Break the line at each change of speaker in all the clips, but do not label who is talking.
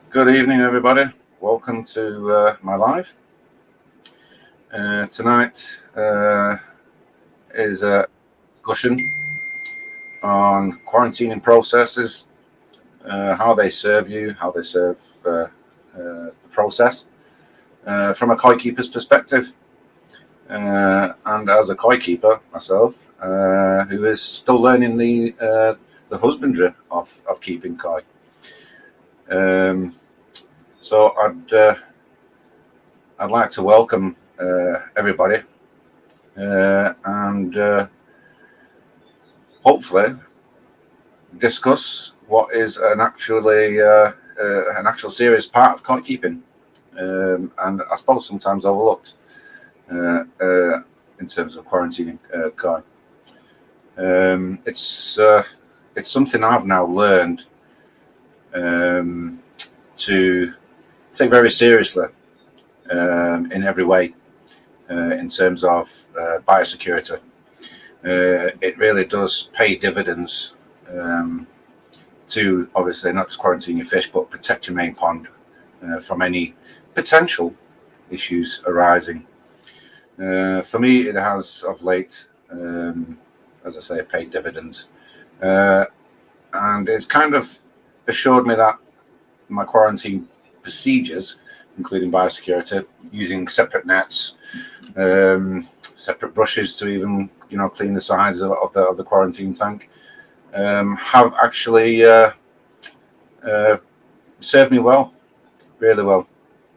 Good evening, everybody. Welcome to my live. Tonight is a discussion on quarantining processes, how they serve you, how they serve the process from a koi keeper's perspective. And as a koi keeper myself, who is still learning the husbandry of keeping koi. Um, so I'd like to welcome everybody and hopefully discuss what is an actual serious part of kite keeping, and I suppose sometimes overlooked in terms of quarantining kite. It's something I've now learned to take very seriously in every way in terms of biosecurity. It really does pay dividends to obviously not just quarantine your fish, but protect your main pond from any potential issues arising. For me, it has of late, as I say, paid dividends, and it's kind of assured me that my quarantine procedures, including biosecurity, using separate nets, separate brushes to even clean the sides of the quarantine tank, have actually served me well, really well.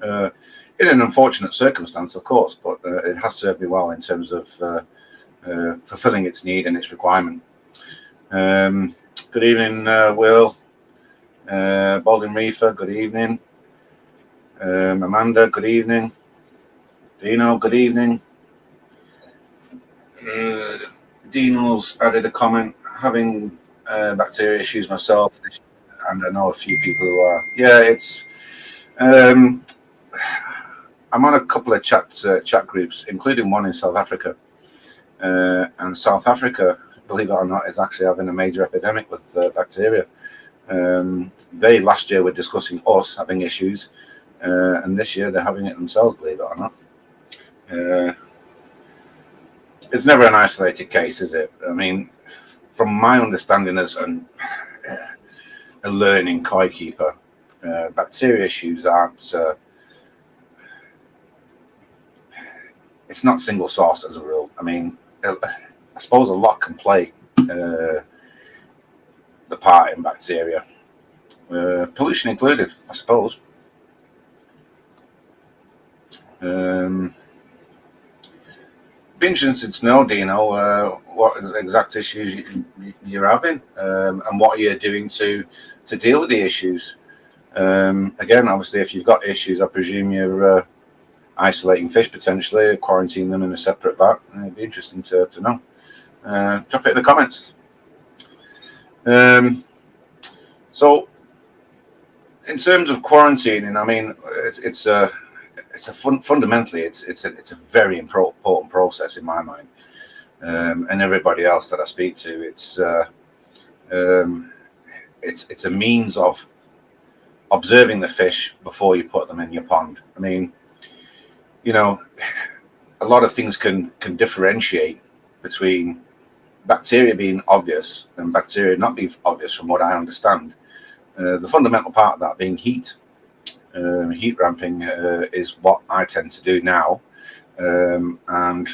In an unfortunate circumstance, of course, but it has served me well in terms of fulfilling its need and its requirement. Good evening, Will. Baldwin Reefer, good evening. Amanda, good evening. Dino, good evening. Dino's added a comment, having bacteria issues myself, and I know a few people who are. Yeah, it's. I'm on a couple of chat groups, including one in South Africa, and South Africa, believe it or not, is actually having a major epidemic with bacteria. They last year were discussing us having issues, and this year they're having it themselves, believe it or not. It's never an isolated case, is it? I mean, from my understanding as a learning koi keeper, bacteria issues aren't. It's not single source as a rule. I mean, I suppose a lot can play the part in bacteria, pollution included, I suppose. Be interested to know, Dino, what exact issues you're having, and what you're doing to deal with the issues. Again, obviously, if you've got issues, I presume you're isolating fish potentially, quarantine them in a separate vat. It'd be interesting to know. Drop it in the comments. So, in terms of quarantining, I mean, fundamentally it's a very important process in my mind, and everybody else that I speak to. It's a means of observing the fish before you put them in your pond. I mean, a lot of things can differentiate between bacteria being obvious and bacteria not being obvious, from what I understand. The fundamental part of that being heat. Heat ramping is what I tend to do now, and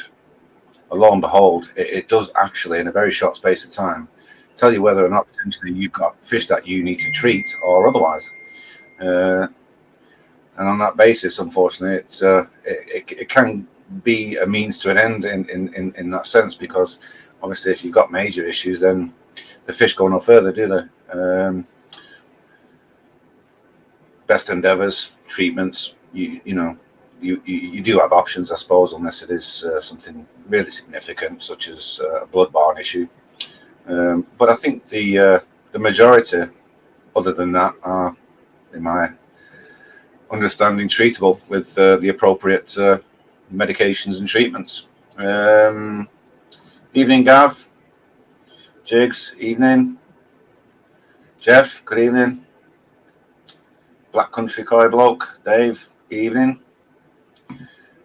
lo and behold, it does actually, in a very short space of time, tell you whether or not potentially you've got fish that you need to treat or otherwise. And on that basis, unfortunately, it can be a means to an end in that sense, because obviously, if you've got major issues, then the fish go no further, do they? Best endeavours, treatments, you do have options, I suppose, unless it is something really significant, such as a bloodborne issue. But I think the majority, other than that, are, in my understanding, treatable with the appropriate medications and treatments. Evening, Gav. Jigs, evening. Jeff, good evening. Black Country Koi bloke, Dave. Evening.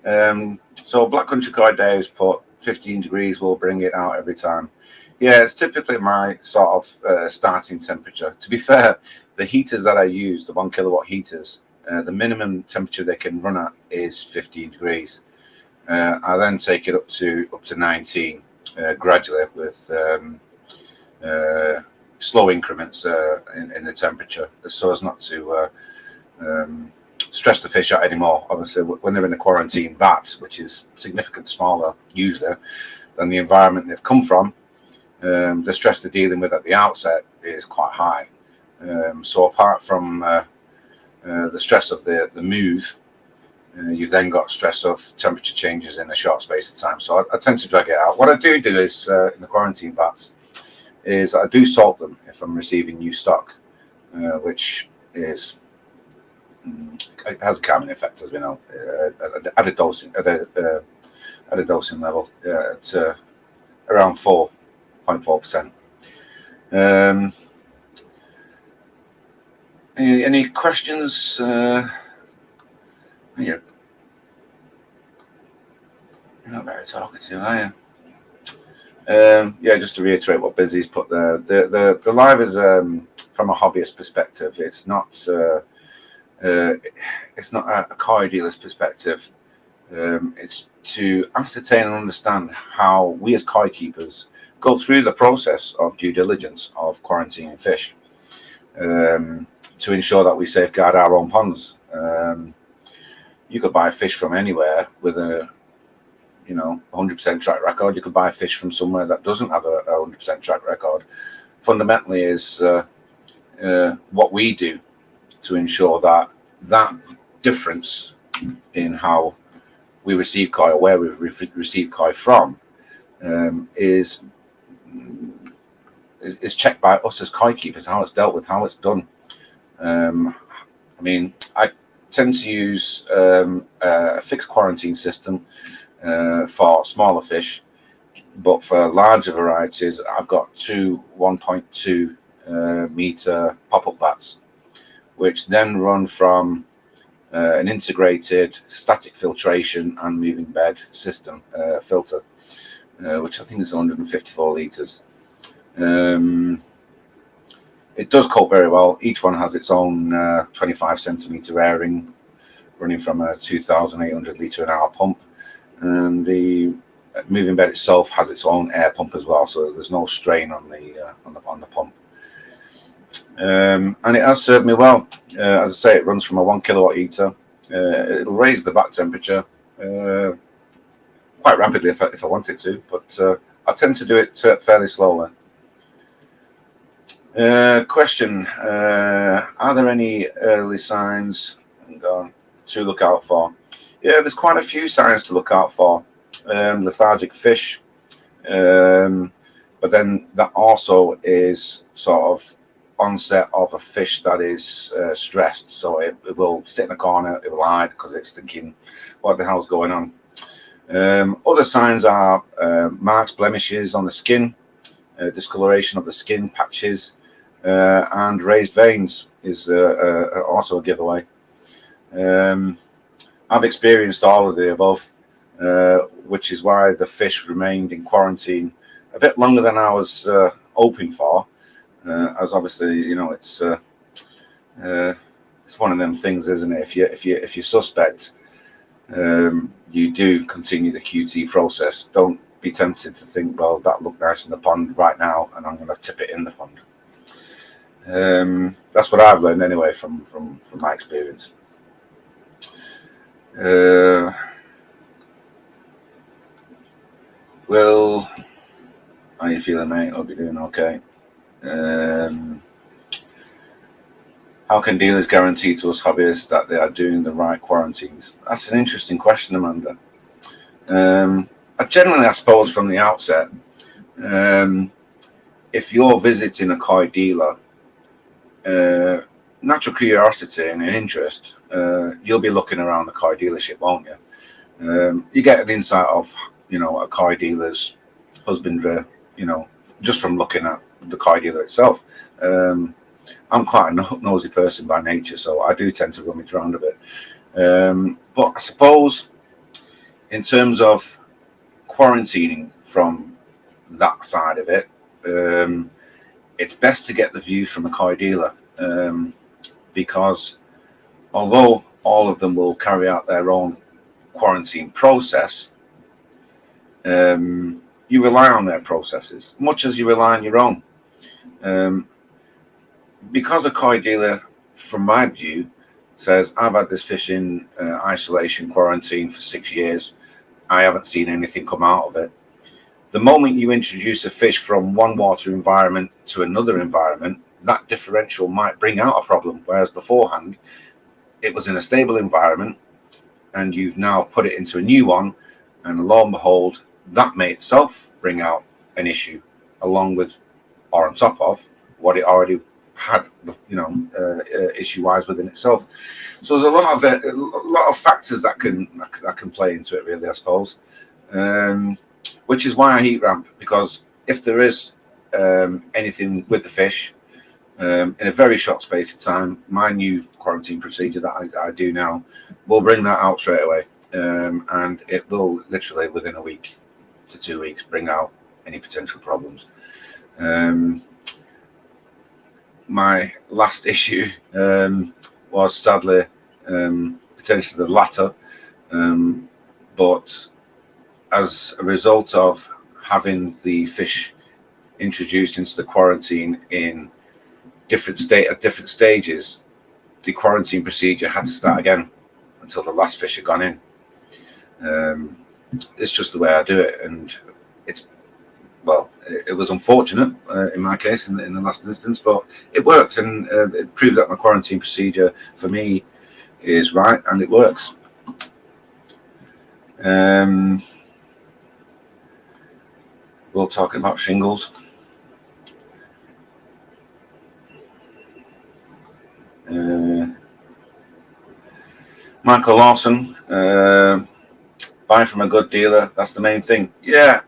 So Black Country Koi Dave's put 15 degrees will bring it out every time. Yeah, it's typically my sort of starting temperature. To be fair, the heaters that I use, the 1 kilowatt heaters, the minimum temperature they can run at is 15 degrees. I then take it up to 19 gradually with slow increments in the temperature, so as not to stress the fish out anymore. Obviously, when they're in a quarantine vat, which is significantly smaller usually than the environment they've come from, the stress they're dealing with at the outset is quite high. So apart from the stress of the move, you've then got stress of temperature changes in a short space of time. So I tend to drag it out. What I do is in the quarantine vats is I do salt them if I'm receiving new stock, which is it has a calming effect, as we know, at a dosing level at around 4.4%. Any questions? You're not very talkative, are you? Yeah, just to reiterate what Busy's put there, the live is from a hobbyist perspective. It's not a koi dealer's perspective. It's to ascertain and understand how we as koi keepers go through the process of due diligence of quarantining fish to ensure that we safeguard our own ponds. You could buy fish from anywhere with a 100% track record. You could buy fish from somewhere that doesn't have a 100% track record. Fundamentally is what we do to ensure that difference in how we receive koi or where we receive koi from is checked by us as koi keepers, how it's dealt with, how it's done. I tend to use a fixed quarantine system for smaller fish, but for larger varieties, I've got two 1.2 meter pop-up vats, which then run from an integrated static filtration and moving bed system filter, which I think is 154 litres. It does cope very well. Each one has its own 25 centimetre airing running from a 2,800 litre an hour pump, and the moving bed itself has its own air pump as well, so there's no strain on the pump. And it has served me well. As I say, it runs from a 1 kilowatt heater. It'll raise the vat temperature quite rapidly if I want it to, but I tend to do it fairly slowly. Question: are there any early signs to look out for? Yeah, there's quite a few signs to look out for. Lethargic fish, but then that also is sort of onset of a fish that is stressed. So it will sit in a corner, it will hide because it's thinking, what the hell's going on? Other signs are marks, blemishes on the skin, discoloration of the skin patches, and raised veins is also a giveaway. I've experienced all of the above, which is why the fish remained in quarantine a bit longer than I was hoping for. As obviously, it's one of them things, isn't it? If you suspect, you do continue the QT process. Don't be tempted to think, well, that looked nice in the pond right now, and I'm going to tip it in the pond. That's what I've learned anyway from my experience. Will, how are you feeling, mate? Hope you're doing okay. How can dealers guarantee to us hobbyists that they are doing the right quarantines? That's an interesting question, Amanda. Generally, I suppose from the outset, if you're visiting a koi dealer, natural curiosity and an interest, you'll be looking around the koi dealership, won't you? You get an insight of, a koi dealer's husbandry, just from looking at the koi dealer itself. I'm quite a nosy person by nature, so I do tend to rummage around a bit. But I suppose in terms of quarantining from that side of it, it's best to get the view from a koi dealer, because although all of them will carry out their own quarantine process, you rely on their processes much as you rely on your own. Because a koi dealer, from my view, says, I've had this fish in isolation quarantine for 6 years, I haven't seen anything come out of it. The moment you introduce a fish from one water environment to another environment, that differential might bring out a problem, whereas beforehand it was in a stable environment and you've now put it into a new one, and lo and behold, that may itself bring out an issue along with, or on top of, what it already had, issue-wise within itself. So there's a lot of factors that can play into it, really, I suppose. Which is why I heat ramp, because if there is anything with the fish in a very short space of time, my new quarantine procedure that I do now will bring that out straight away, and it will literally within a week to 2 weeks bring out any potential problems. My last issue was sadly potentially the latter, but as a result of having the fish introduced into the quarantine in different stages, the quarantine procedure had to start again until the last fish had gone in. It's just the way I do it, and it was unfortunate in my case in the last instance, but it worked, and it proves that my quarantine procedure for me is right and it works. We'll talk about shingles. Michael Lawson, buy from a good dealer, that's the main thing. Yeah.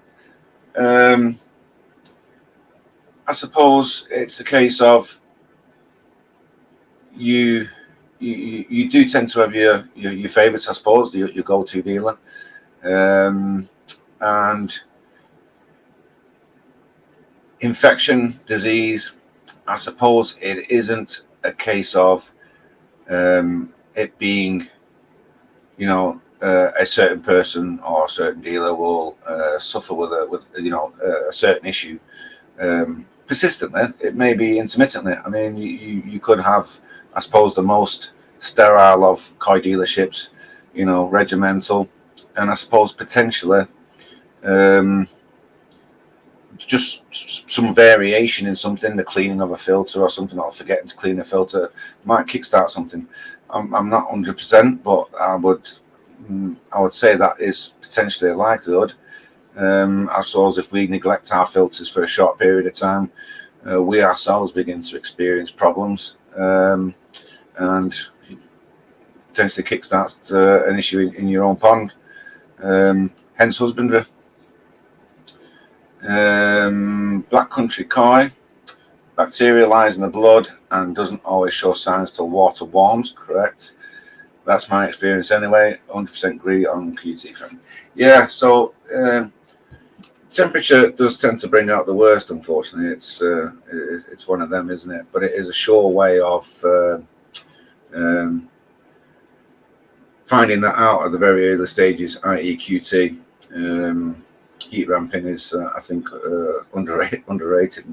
I suppose it's a case of you do tend to have your favourites, I suppose, your go-to dealer, and infection, disease, I suppose it isn't a case of it being, a certain person or a certain dealer will suffer with a certain issue persistently. It may be intermittently. I mean, you could have, I suppose, the most sterile of koi dealerships, regimental, and I suppose potentially just some variation in something, the cleaning of a filter or something, or forgetting to clean a filter might kickstart something. I'm not 100%, but I would say that is potentially a likelihood. I suppose if we neglect our filters for a short period of time, we ourselves begin to experience problems, and potentially kickstart an issue in your own pond. Hence husbandry. Black country koi, bacteria lies in the blood and doesn't always show signs till water warms. Correct. That's my experience anyway. 100% agree on QT frame. Yeah, so temperature does tend to bring out the worst, unfortunately. It's one of them, isn't it? But it is a sure way of finding that out at the very early stages, i.e. QT. Heat ramping is, I think, underrated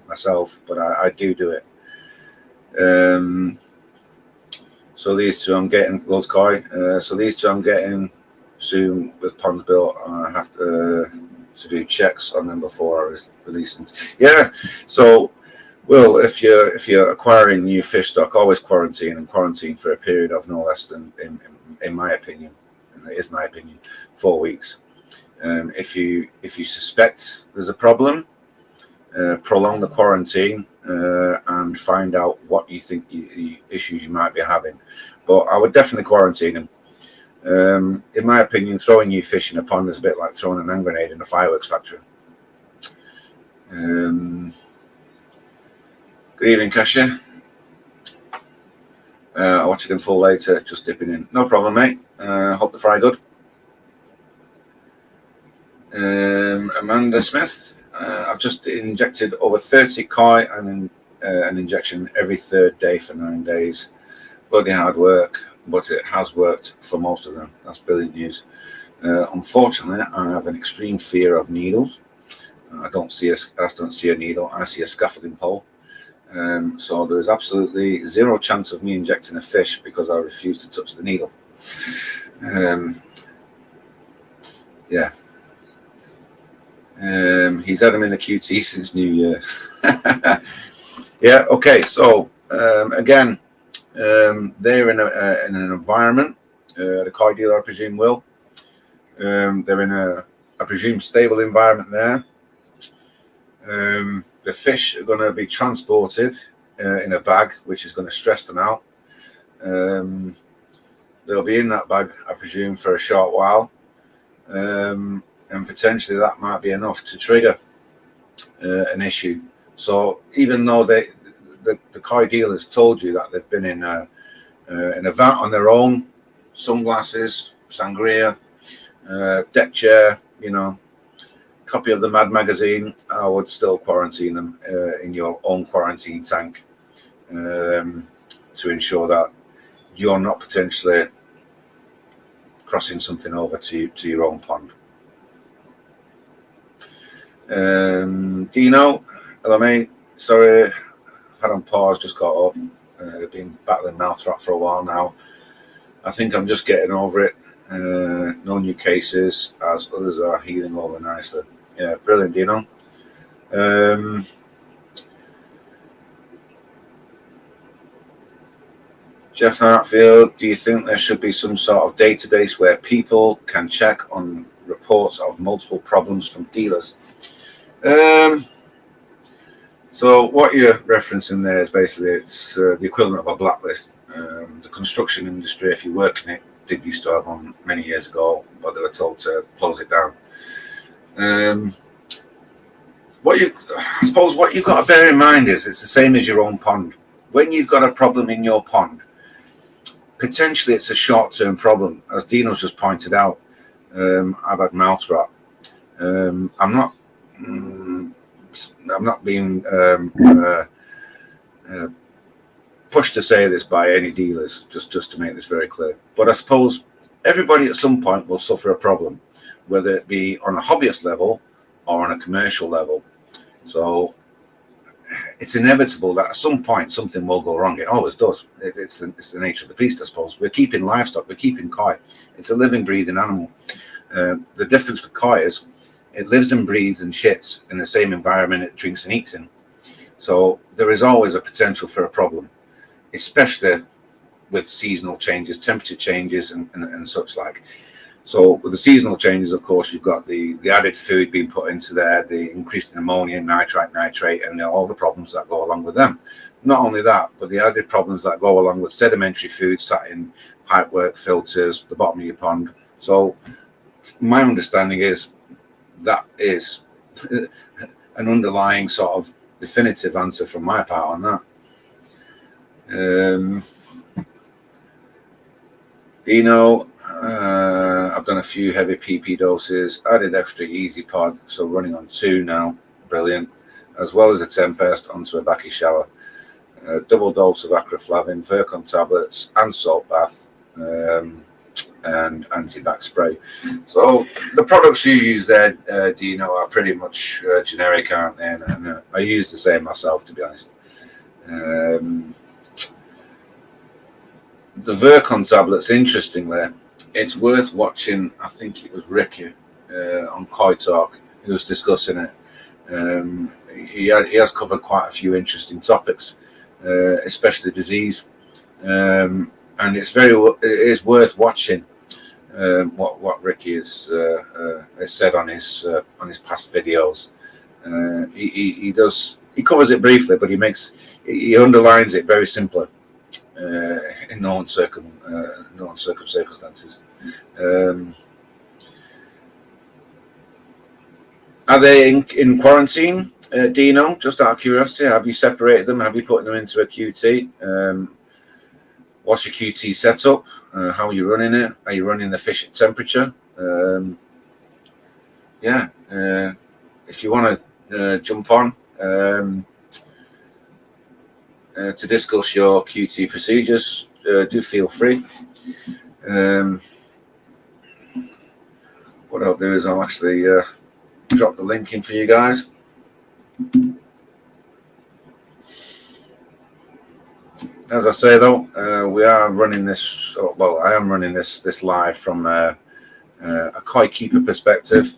myself, but I do it. So these two I'm getting, World's Koi. So these two I'm getting soon with ponds built. I have to do checks on them before I release them. Yeah. So, Will, if you're acquiring new fish stock, always quarantine for a period of no less than, in my opinion, and it is my opinion, 4 weeks. If you suspect there's a problem, prolong the quarantine and find out what you think issues you might be having. But I would definitely quarantine them. In my opinion, throwing new fish in a pond is a bit like throwing an hand grenade in a fireworks factory. Good evening, Kasia. I'll watch it in full later, just dipping in. No problem, mate. Hope the fry good. Amanda Smith, I've just injected over 30 koi and an injection every third day for 9 days. Bloody hard work, but it has worked for most of them. That's brilliant news. Unfortunately, I have an extreme fear of needles. I don't see a needle. I see a scaffolding pole. So there is absolutely zero chance of me injecting a fish because I refuse to touch the needle. Yeah. He's had him in the QT since New Year. Yeah. Okay. So again, they're in an environment. The koi dealer, I presume, will. They're in I presume, stable environment there. The fish are going to be transported in a bag, which is going to stress them out. They'll be in that bag, I presume, for a short while. And potentially that might be enough to trigger an issue. So even though the koi dealers told you that they've been in a vat on their own, sunglasses, sangria, deck chair, copy of the Mad magazine, I would still quarantine them in your own quarantine tank to ensure that you're not potentially crossing something over to your own pond. Dino, hello mate. Sorry, had on pause, just got up. Been battling mouth rot for a while now. I think I'm just getting over it. No new cases, as others are healing over nicely. Yeah, brilliant, Dino. Jeff Hartfield, do you think there should be some sort of database where people can check on reports of multiple problems from dealers? So what you're referencing there is basically it's the equivalent of a blacklist. The construction industry, if you work in it, did used to have one many years ago, but they were told to close it down. I suppose what you've got to bear in mind is it's the same as your own pond. When you've got a problem in your pond, potentially it's a short-term problem, as Dino's just pointed out. I've had mouth rot. I'm not being pushed to say this by any dealers, just to make this very clear. But I suppose everybody at some point will suffer a problem, whether it be on a hobbyist level or on a commercial level. So it's inevitable that at some point something will go wrong. It always does. It's the nature of the beast, I suppose. We're keeping livestock, we're keeping koi. It's a living, breathing animal. The difference with koi is it lives and breathes and shits in the same environment it drinks and eats in. So there is always a potential for a problem, especially with seasonal changes, temperature changes and such like. So with the seasonal changes, of course, you've got the added food being put into there, the increased in ammonia, nitrate, and all the problems that go along with them. Not only that, but the added problems that go along with sedimentary food sat in pipework, filters, the bottom of your pond. So my understanding is that is an underlying sort of definitive answer from my part on that. Dino, I've done a few heavy PP doses, added extra easy pod, so running on 2 now, brilliant, as well as a Tempest onto a Baki shower, double dose of acroflavin, Virkon tablets, and salt bath, and anti-back spray. So the products you use there, Dino, are pretty much generic, aren't they? And I use the same myself, to be honest. The Virkon tablets, interestingly, it's worth watching. I think it was Ricky on Koi Talk who was discussing it. He has covered quite a few interesting topics, especially disease, and it is worth watching what Ricky has said on his past videos. He covers it briefly, but he underlines it very simply. In known circumstances. Are they in quarantine, Dino? Just out of curiosity, have you separated them? Have you put them into a QT? what's your QT setup? How are you running it? Are you running the fish at temperature? Yeah, if you want to jump on to discuss your QT procedures, do feel free. What I'll do is I'll actually drop the link in for you guys. As I say though, we are running this. Well, I am running this live from a koi keeper perspective.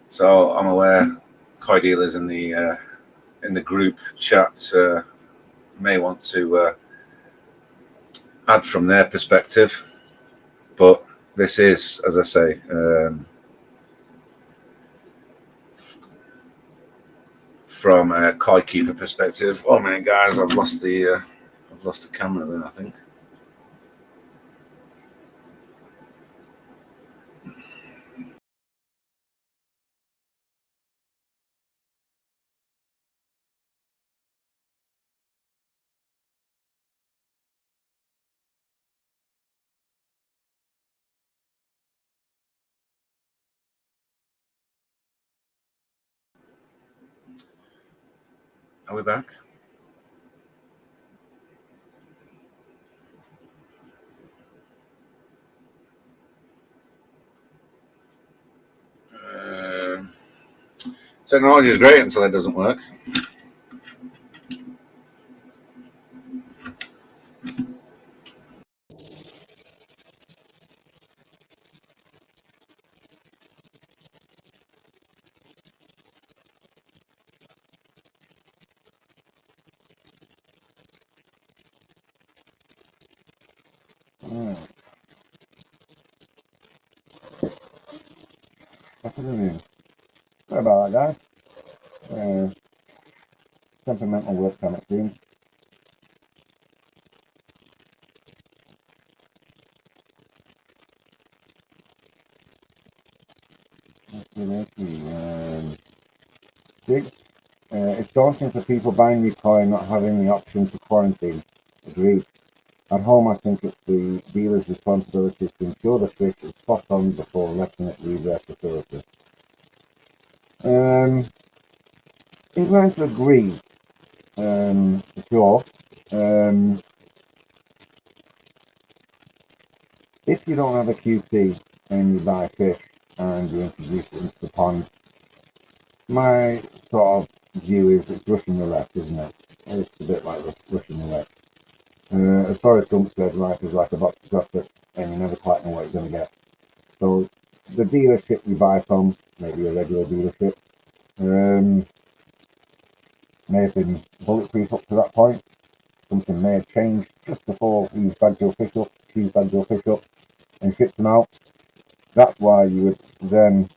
So I'm aware koi dealers in the group chat may want to add from their perspective, but this is, as I say, from a koi keeper perspective. Oh man, guys, I've lost the camera there, I think. Are we back? Technology is great until it doesn't work. Sorry about that, guys. Temperamental work kind of thing. Big. It's daunting for people buying new koi and not having the option to quarantine. Agreed. At home, I think it's the dealer's responsibility to ensure the fish is spot on before letting it leave their facility. Inclined to agree, for sure. If you don't have a QT and you buy fish and you introduce it into the pond, my sort of view is it's Russian roulette, isn't it? It's a bit like Russian roulette. As far as Gump said, life is like a box of chocolates and you never quite know what you're going to get. So the dealership you buy from, maybe a regular dealership, may have been bulletproof up to that point. Something may have changed just before he's bagged your fish up, she's bagged your fish up and shipped them out. That's why you would then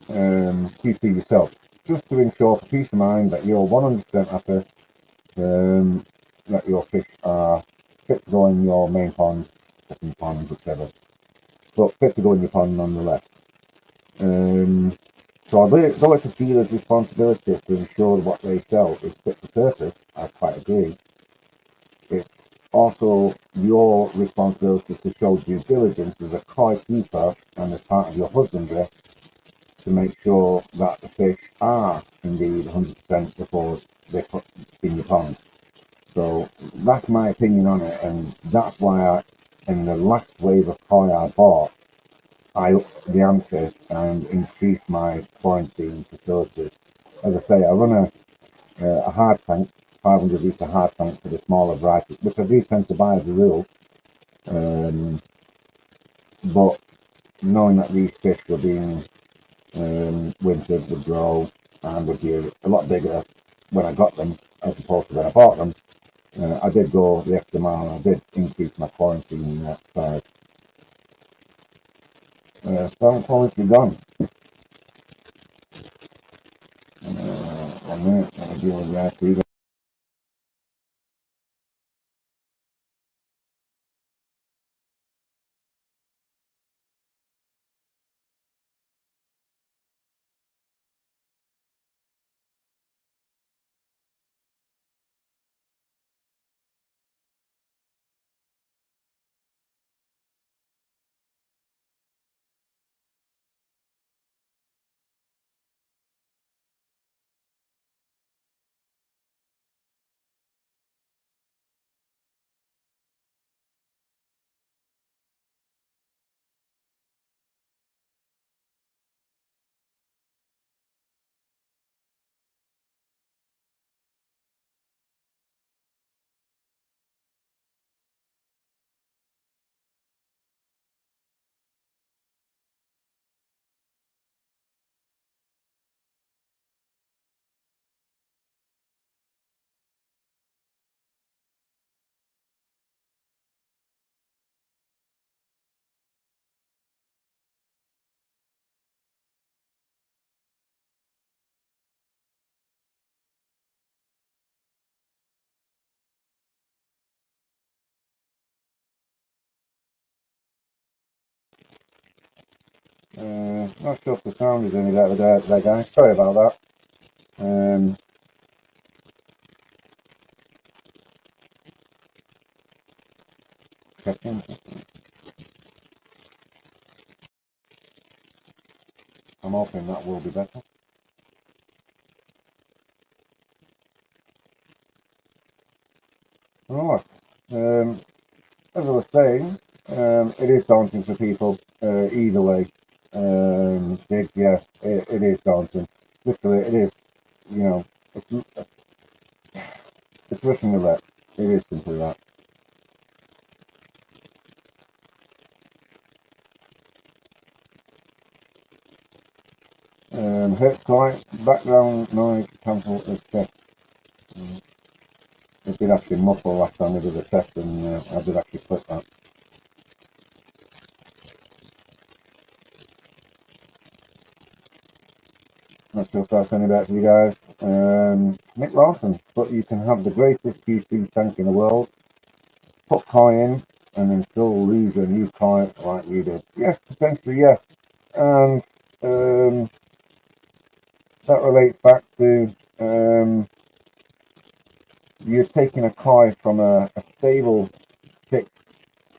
QC yourself, just to ensure for peace of mind that you're 100% happy that your fish are fit to go in your main pond, second pond, whichever, but fit to go in your pond nonetheless. So although it's a dealer's responsibility to ensure what they sell is fit for purpose, I quite agree. It's also your responsibility to show due diligence as a koi keeper and as part of your husbandry to make sure that the fish are indeed 100% before they put in your pond. So that's my opinion on it, and that's why in the last wave of koi I bought, I upped the ante and increased my quarantine facilities. As I say, I run a hard tank, 500 litre hard tank for the smaller variety, which I do tend to buy as a rule. But knowing that these fish were being wintered, would grow, and would be a lot bigger when I got them as opposed to when I bought them, I did go the extra mile. I did increase my quarantine size. So I'm quarantine gone. 1 minute, I'll deal with that.
Not sure if the sound is any better there, guys. Sorry about that. Checking. I'm hoping that will be better. Right. As I was saying, it is daunting for people either way. Yeah, it is daunting. Literally, it is. You know, it's Russian roulette. It is simply that. Hurt client, background noise, cancel the test. It did actually muffle last time we did the test, and I did actually click that. Not sure if that's any better for you guys. Nick Lawson, but you can have the greatest QC tank in the world, put coin in, and then still lose a new client like we did. Yes, potentially, yes. And that relates back to you're taking a koi from a stable, fixed,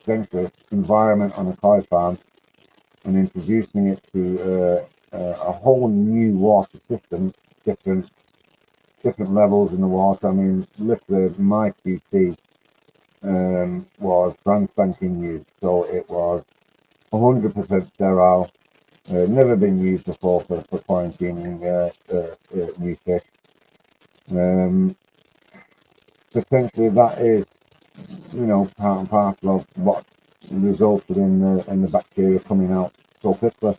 central environment on a koi farm and introducing it to a whole new water system, different levels in the water. I mean, literally, my QT was brand spanking new, so it was 100% sterile. Never been used before for quarantining new fish. Potentially, that is, part and parcel of what resulted in the bacteria coming out so quickly.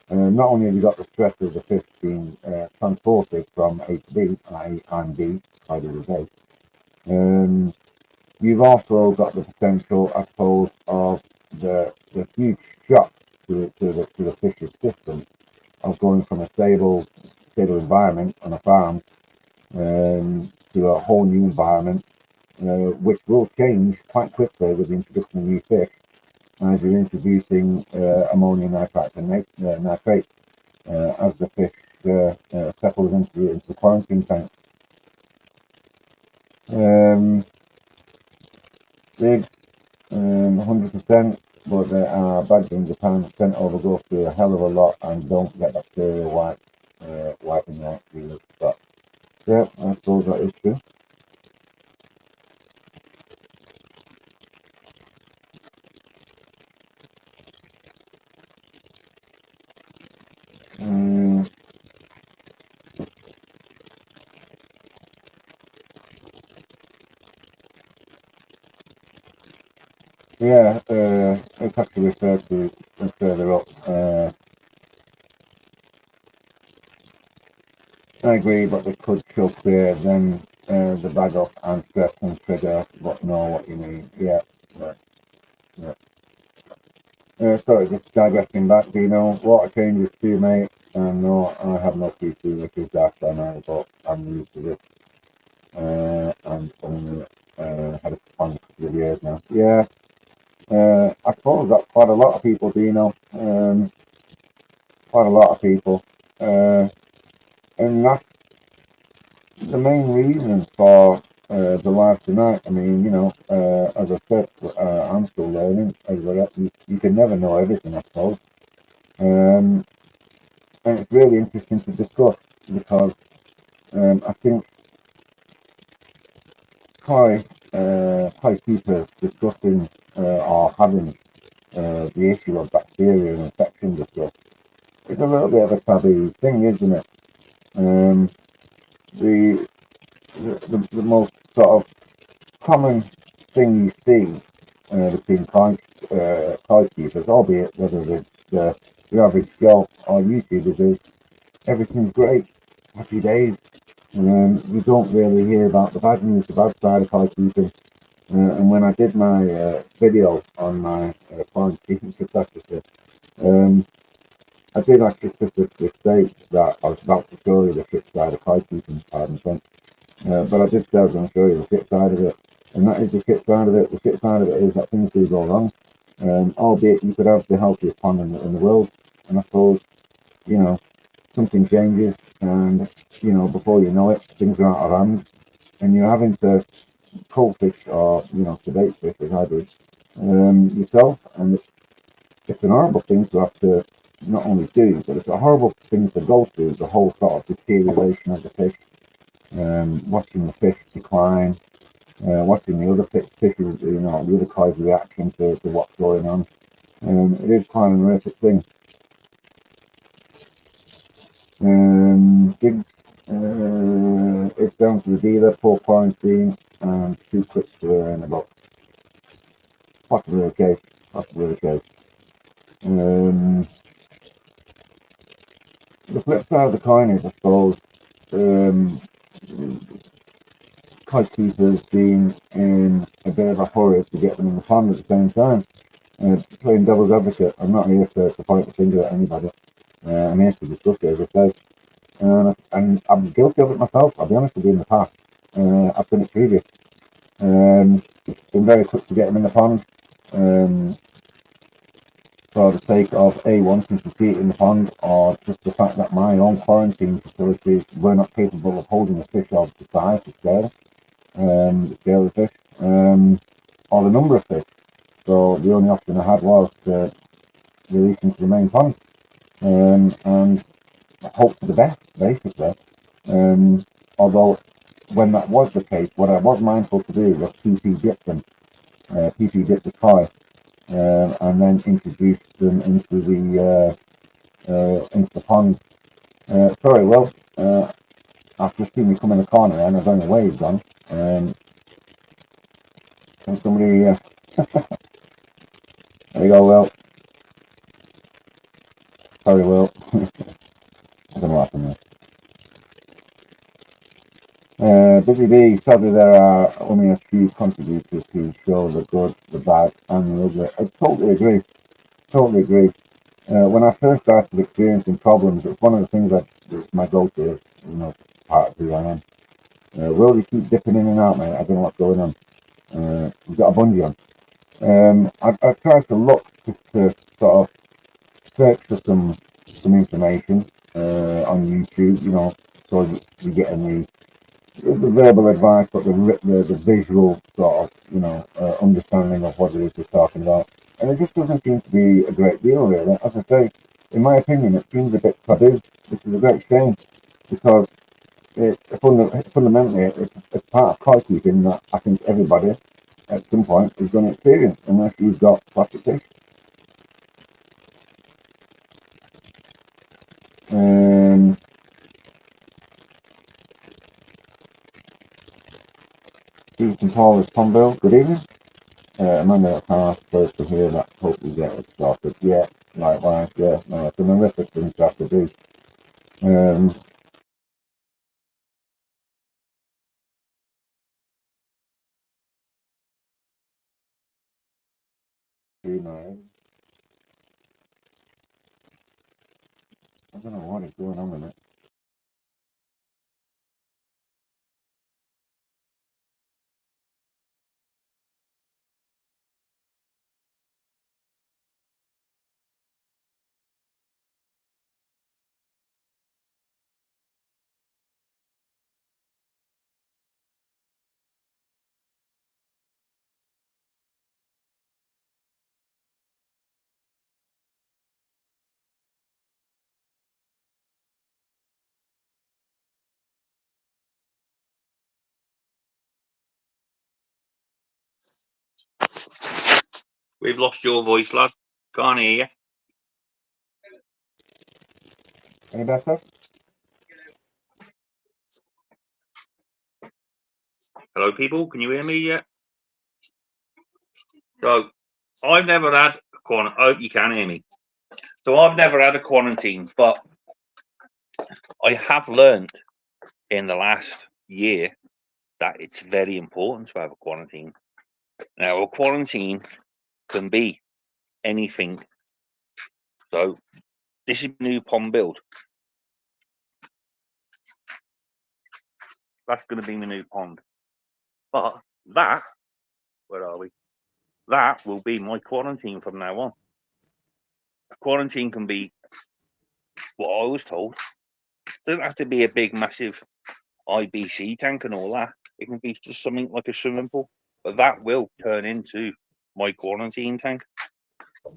Not only have you got the stress of the fish being transported from A to B, i.e. I'm B, I do the day, you've also got the potential, I suppose, of the huge shock to the fish's system of going from a stable environment on a farm to a whole new environment, which will change quite quickly with the introduction of new fish as you're introducing ammonium nitrate and nitrate as the fish settles into the quarantine tank. Jigs, 100%, but there are bags in Japan sent over, go through a hell of a lot and don't get bacteria wiping out really. But yeah, I suppose that is true. Yeah, it's actually referred to further up. I agree, but they could show clear then the bag up and stress and trigger, but know what you mean. Yeah, right. Yeah. Sorry, just digressing back. Do you know water changes to you, mate? No, I have no PT, which is dark by now, but I'm used to this. And only had a fun couple of years now. Yeah, I suppose that quite a lot of people do, quite a lot of people. And that's the main reason for the live tonight. I mean, as I said, I'm still learning. You can never know everything, I suppose. And it's really interesting to discuss because I think koi keepers discussing or having the issue of bacteria and infection discussed is a little bit of a taboo thing, isn't it? The most sort of common thing you see between koi keepers, albeit whether it's the average Joe or YouTubers, is everything's great, happy days. You don't really hear about the bad news, the bad side of koi keeping. And when I did my video on my quarantine catastrophe, I did actually specifically state that I was about to show you the flip side of koi keeping, pardon me. But I did say I was going to show you the flip side of it. And that is the flip side of it. The flip side of it is that things do go wrong. Albeit you could have the healthiest pond in the world. And I suppose, you know, something changes, and you know, before you know it, things are out of hand, and you're having to cull fish or to bait fish as I do yourself, and it's an horrible thing to have to not only do, but it's a horrible thing to go through the whole sort of deterioration of the fish, watching the fish decline, watching the other fishes, the other guys' reaction to what's going on. It is quite an horrific thing. Gigs, it's down to the dealer, poor quarantine, and 2 clips in the box. Possibly the case. The flip side of the coin is, I suppose, kite keepers being in a bit of a hurry to get them in the pond at the same time. Playing devil's advocate, I'm not here to point the finger at anybody. I'm here to discuss it, as I say. And I'm guilty of it myself, I'll be honest with you, in the past. I've done it previous. Been very quick to get them in the pond. For the sake of A, wanting to see it in the pond, or just the fact that my own quarantine facilities were not capable of holding a fish of the size, the scale of the fish, or the number of fish. So the only option I had was to release into the main pond, and hope for the best, basically. Although when that was the case, what I was mindful to do was PP dip them, PP dip the koi, and then introduce them into the pond. Sorry, well, after seeing me come in the corner, and I don't know where he's gone. And somebody, there you go, Will. Sorry, Will. I don't know what happened there. Busy Bee, sadly there are only a few contributors who show the good, the bad, and the ugly. I totally agree. When I first started experiencing problems, it's one of the things that my go-to is, part of who I am. Will, you keep dipping in and out, mate? I don't know what's going on. You've got a bungee on. I tried to look to sort of search for some information on YouTube, so you're getting the verbal advice, but the visual sort of, understanding of what it is we're talking about. And it just doesn't seem to be a great deal, really. As I say, in my opinion, it seems a bit taboo, which is a great shame, because fundamentally it's part of koi keeping that I think everybody at some point is going to experience, unless you've got plastic fish. Stephen Paul is Tomville, good evening. Amanda first to hear that, hope we get it started. Yeah, likewise, yeah, no, it's an horrific thing to have to do. I don't know what is going on with it.
We've lost your voice, lad. Can't hear you.
Any better?
Hello, people. Can you hear me yet? So, I've never had a quarantine. Oh, you can hear me. So, I've never had a quarantine, but I have learned in the last year that it's very important to have a quarantine. Now, a quarantine can be anything. So, this is new pond build. That's going to be my new pond. But that, where are we? That will be my quarantine from now on. A quarantine can be what I was told. Doesn't have to be a big, massive IBC tank and all that. It can be just something like a swimming pool, but that will turn into my quarantine tank.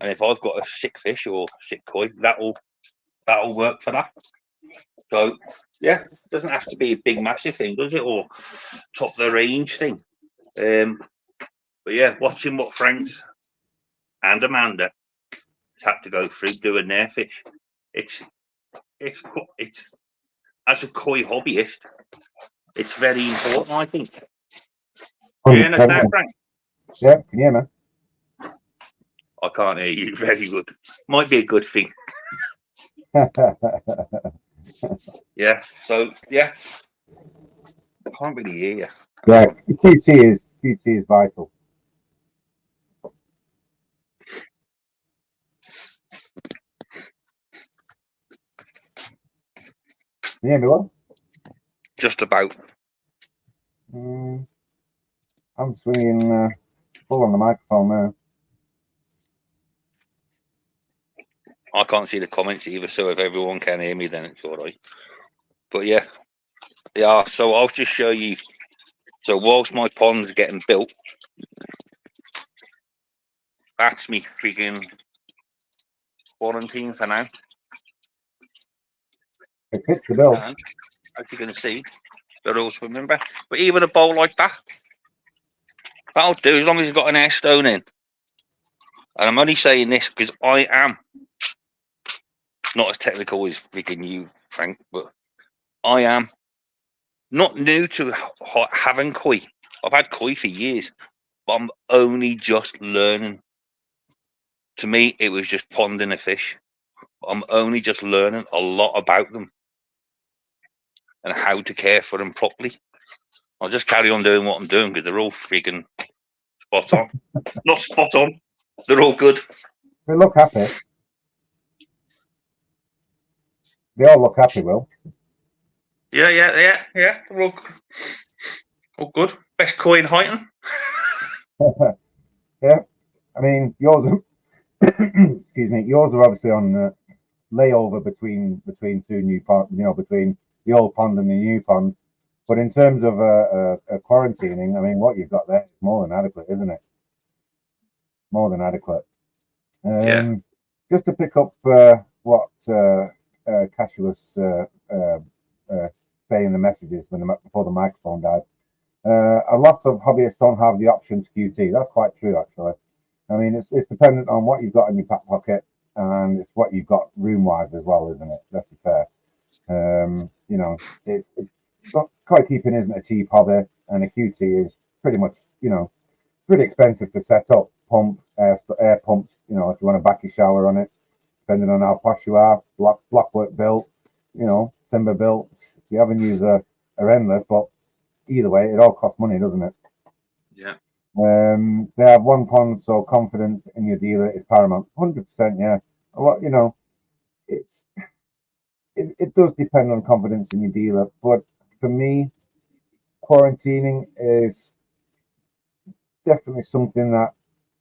And if I've got a sick fish or sick koi, that'll work for that. So yeah, it doesn't have to be a big, massive thing, does it? Or top of the range thing. But yeah, watching what Frank's and Amanda had to go through doing their fish, it's as a koi hobbyist, it's very important, I think. Do you understand, Frank?
Yeah, can you hear me?
I can't hear you very good. Might be a good thing. Yeah. So yeah, I can't really hear you.
Yeah, QT is vital. Can you hear me well?
Just about.
I'm swinging full on the microphone now.
I can't see the comments either, so if everyone can hear me, then it's all right. But yeah. So I'll just show you. So whilst my pond's getting built, that's me freaking quarantine for now.
It fits the bill.
And as you can see, they're all swimming back. But even a bowl like that, that'll do as long as it's got an air stone in. And I'm only saying this because I am not as technical as freaking you, Frank, but I am not new to having koi. I've had koi for years, but I'm only just learning. To me, it was just ponding a fish. I'm only just learning a lot about them and how to care for them properly. I'll just carry on doing what I'm doing because they're all freaking spot on. Not spot on. They're all good.
They look happy. They all look happy, Will.
Yeah. They're all good. Best koi in Highton.
Yeah. I mean, yours. Excuse me. Yours are obviously on layover between two new ponds. Between the old pond and the new pond. But in terms of quarantining, I mean, what you've got there is more than adequate, isn't it? More than adequate.
Yeah.
Just to pick up what Cassie was saying in the messages before the microphone died. A lot of hobbyists don't have the option to QT. That's quite true, actually. I mean, it's dependent on what you've got in your back pocket, and it's what you've got room-wise as well, isn't it? Let's be fair. It's koi keeping isn't a cheap hobby, and a QT is pretty much, pretty expensive to set up. Pump, air pumps, if you want to back your shower on it, depending on how posh you are, blockwork built, timber built. The avenues are endless, but either way, it all costs money, doesn't it?
Yeah.
They have one pond, so confidence in your dealer is paramount. 100%, yeah. Well, it does depend on confidence in your dealer, but for me, quarantining is definitely something that,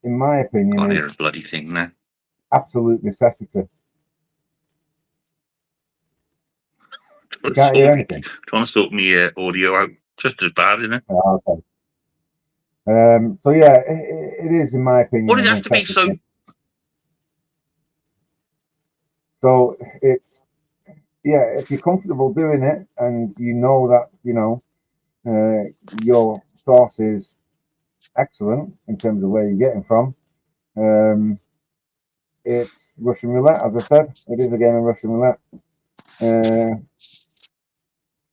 in my opinion,
Can't
is
hear a bloody thing now.
absolute necessity. You can't hear anything.
Trying to sort me audio out, just as bad, isn't it?
Oh, okay. So yeah, it is, in my opinion.
What does it have to be so?
So it's, if you're comfortable doing it and you know that your source is excellent in terms of where you're getting from, it's Russian roulette. As I said, it is a game of Russian roulette.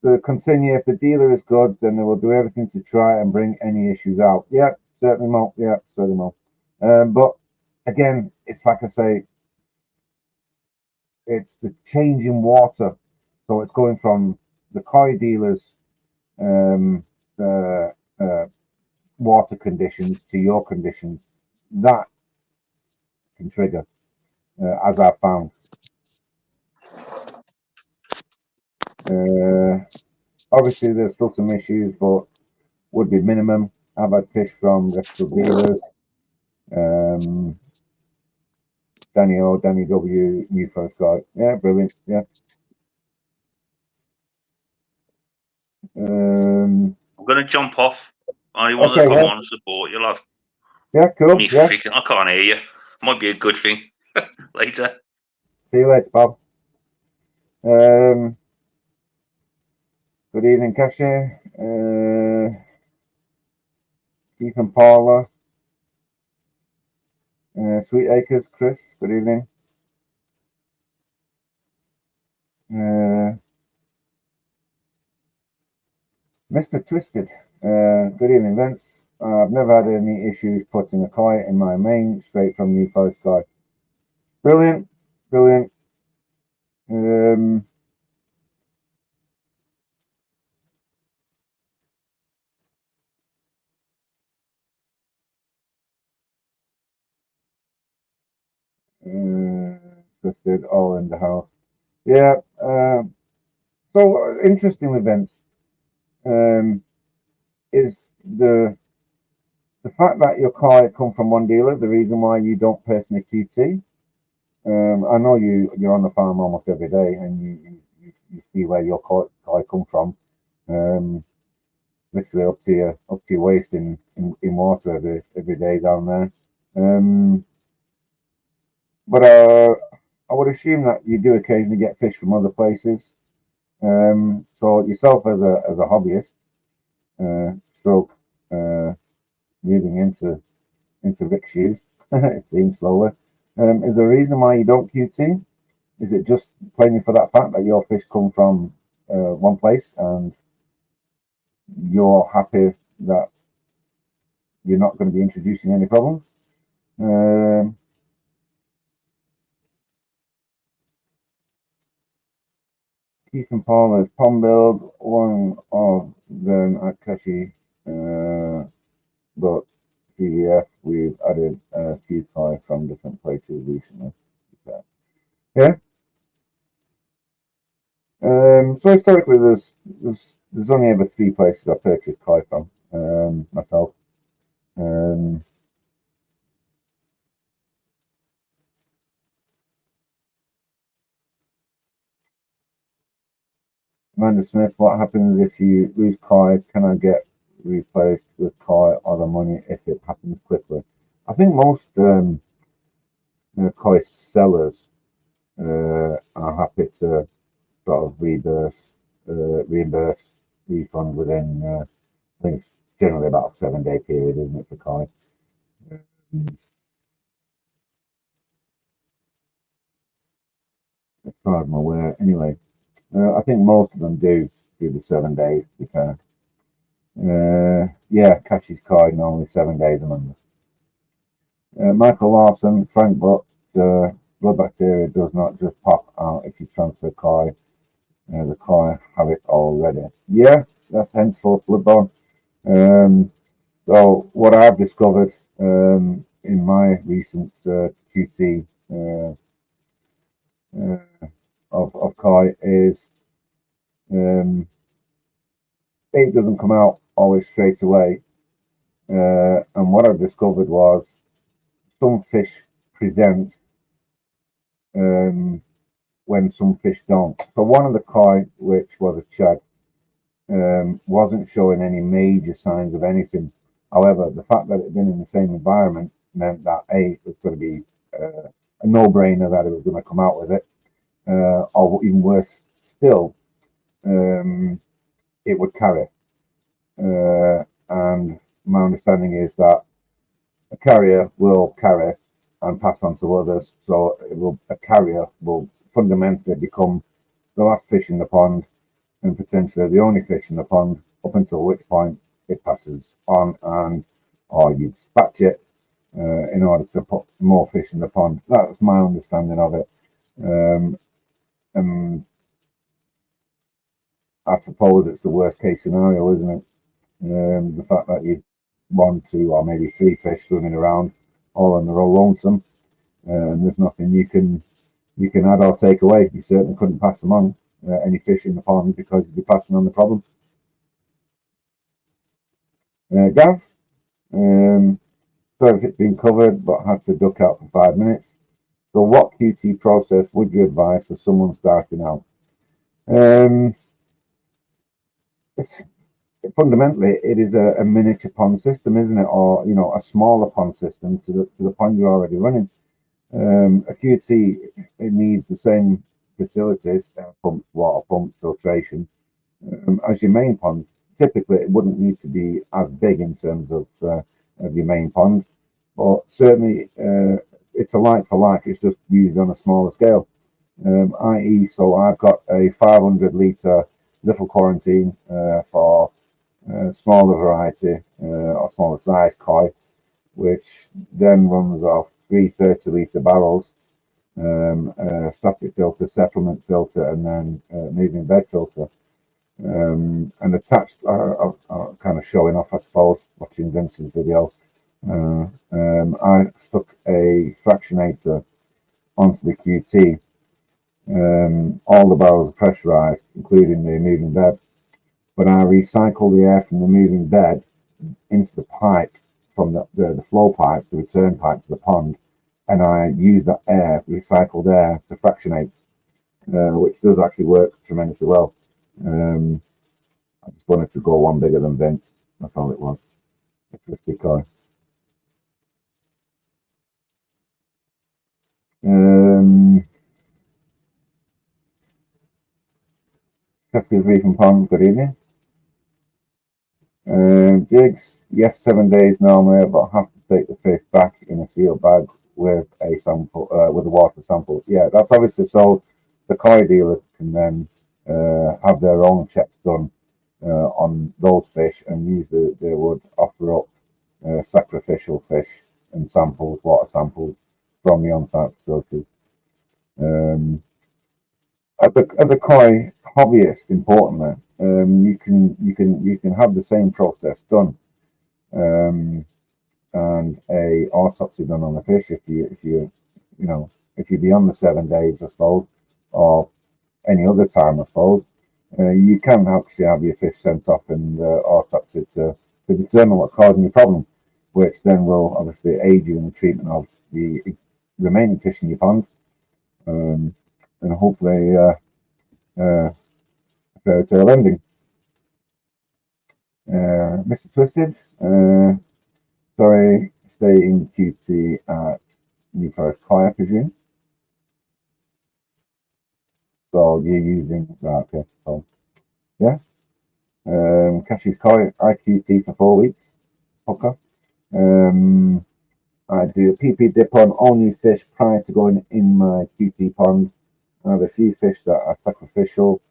To continue, if the dealer is good, then they will do everything to try and bring any issues out. Yeah, certainly not. Yeah, certainly not. But again, it's like I say, it's the change in water. So it's going from the koi dealers' water conditions to your conditions. That can trigger, as I've found. Obviously, there's still some issues, but would be minimum. I've had fish from reputable dealers. Danny O, Danny W, New First Guy. Yeah, brilliant. Yeah.
I'm gonna jump off. I want to
Okay,
come
yeah.
on and support you, lad.
Yeah, cool.
Me
Yeah.
fixing. I can't hear you. Might be a good thing. Later.
See you later, Bob. Good evening, Kasha. Keith and Paula. Sweet Acres, Chris. Good evening. Mr. Twisted. Good evening, Vince. I've never had any issues putting a kite in my main straight from New Forest Sky. Brilliant, brilliant. Twisted, all in the house. Yeah. So interesting events is the fact that your kite come from one dealer. The reason why you don't personally QT. I know you're on the farm almost every day, and you see where your kite come from. Literally up to your waist in water every day down there. But I would assume that you do occasionally get fish from other places. So yourself as a hobbyist, stroke moving into Rick shoes, it seems slowly. Is there a reason why you don't QT? Is it just plainly for that fact that your fish come from one place and you're happy that you're not going to be introducing any problems? Keith and Paula's pond build, one of them at Kashi, but PVF, we've added a few koi from different places recently. Yeah. So historically, there's only ever 3 places I purchased koi from myself. Amanda Smith, what happens if you lose koi? Can I get replaced with koi or the money if it happens quickly? I think most koi sellers are happy to sort of reimburse, refund within, I think it's generally about a 7-day period, isn't it, for koi? As far as I'm aware, anyway. I think most of them do the 7 days, to be fair. Yeah, Kashi's koi normally 7 days a month. Michael Larson, Frank Butt, blood bacteria does not just pop out if you transfer koi. The koi have it already. Yeah, that's henceforth bloodborne. So what I've discovered in my recent QT of koi is it doesn't come out always straight away. And what I've discovered was some fish present when some fish don't. So one of the koi, which was a shad, wasn't showing any major signs of anything. However, the fact that it had been in the same environment meant that it was going to be a no-brainer that it was going to come out with it, or even worse still, it would carry. And my understanding is that a carrier will carry and pass on to others. So a carrier will fundamentally become the last fish in the pond and potentially the only fish in the pond up until which point it passes on, and or you dispatch it in order to put more fish in the pond. That's my understanding of it. And I suppose it's the worst case scenario, isn't it? The fact that you 1, 2, or maybe 3 fish swimming around, all on their own lonesome, and there's nothing you can add or take away. You certainly couldn't pass them on any fish in the pond because you'd be passing on the problem. Gav, sorry if it's been covered, but had to duck out for 5 minutes. So what QT process would you advise for someone starting out? Fundamentally, it is a miniature pond system, isn't it? Or, a smaller pond system to the pond you're already running. A QT, it needs the same facilities, pumps, water pumps, filtration, as your main pond. Typically, it wouldn't need to be as big in terms of your main pond, but certainly it's a like for like. It's just used on a smaller scale. I.e., so I've got a 500 litre little quarantine for smaller variety or smaller size koi, which then runs off 3 30 litre barrels, static filter, settlement filter, and then moving bed filter. And attached, kind of showing off, I suppose, watching Vince's video. I stuck a fractionator onto the QT. All the barrels are pressurized, including the moving bed, but I recycle the air from the moving bed into the pipe, from the flow pipe, the return pipe to the pond, and I use that air, recycled air, to fractionate, which does actually work tremendously well. I just wanted to go one bigger than Vince. That's all it was. A twisted koi. Sheffield Reef and Pond, good evening. Jigs, yes, 7 days normally, but I have to take the fish back in a sealed bag with a sample, with a water sample. Yeah, that's obviously so the koi dealer can then have their own checks done on those fish, and usually they would offer up sacrificial fish and samples, water samples from the on-site facilities. As a koi hobbyist, importantly, you can have the same process done, and a autopsy done on the fish if you beyond the 7 days, I suppose, or any other time, I suppose. You can actually have your fish sent off and autopsy to determine what's causing your problem, which then will obviously aid you in the treatment of the remaining fish in your pond, and hopefully a fairy tale ending. Mr. Twisted, sorry, stay in QT at New Forest Koi, I presume. So you're using, right, okay, so yeah. Cashew's Koi, IQT for 4 weeks. Okay. I do a PP dip on all new fish prior to going in my QT pond. I have a few fish that are sacrificial.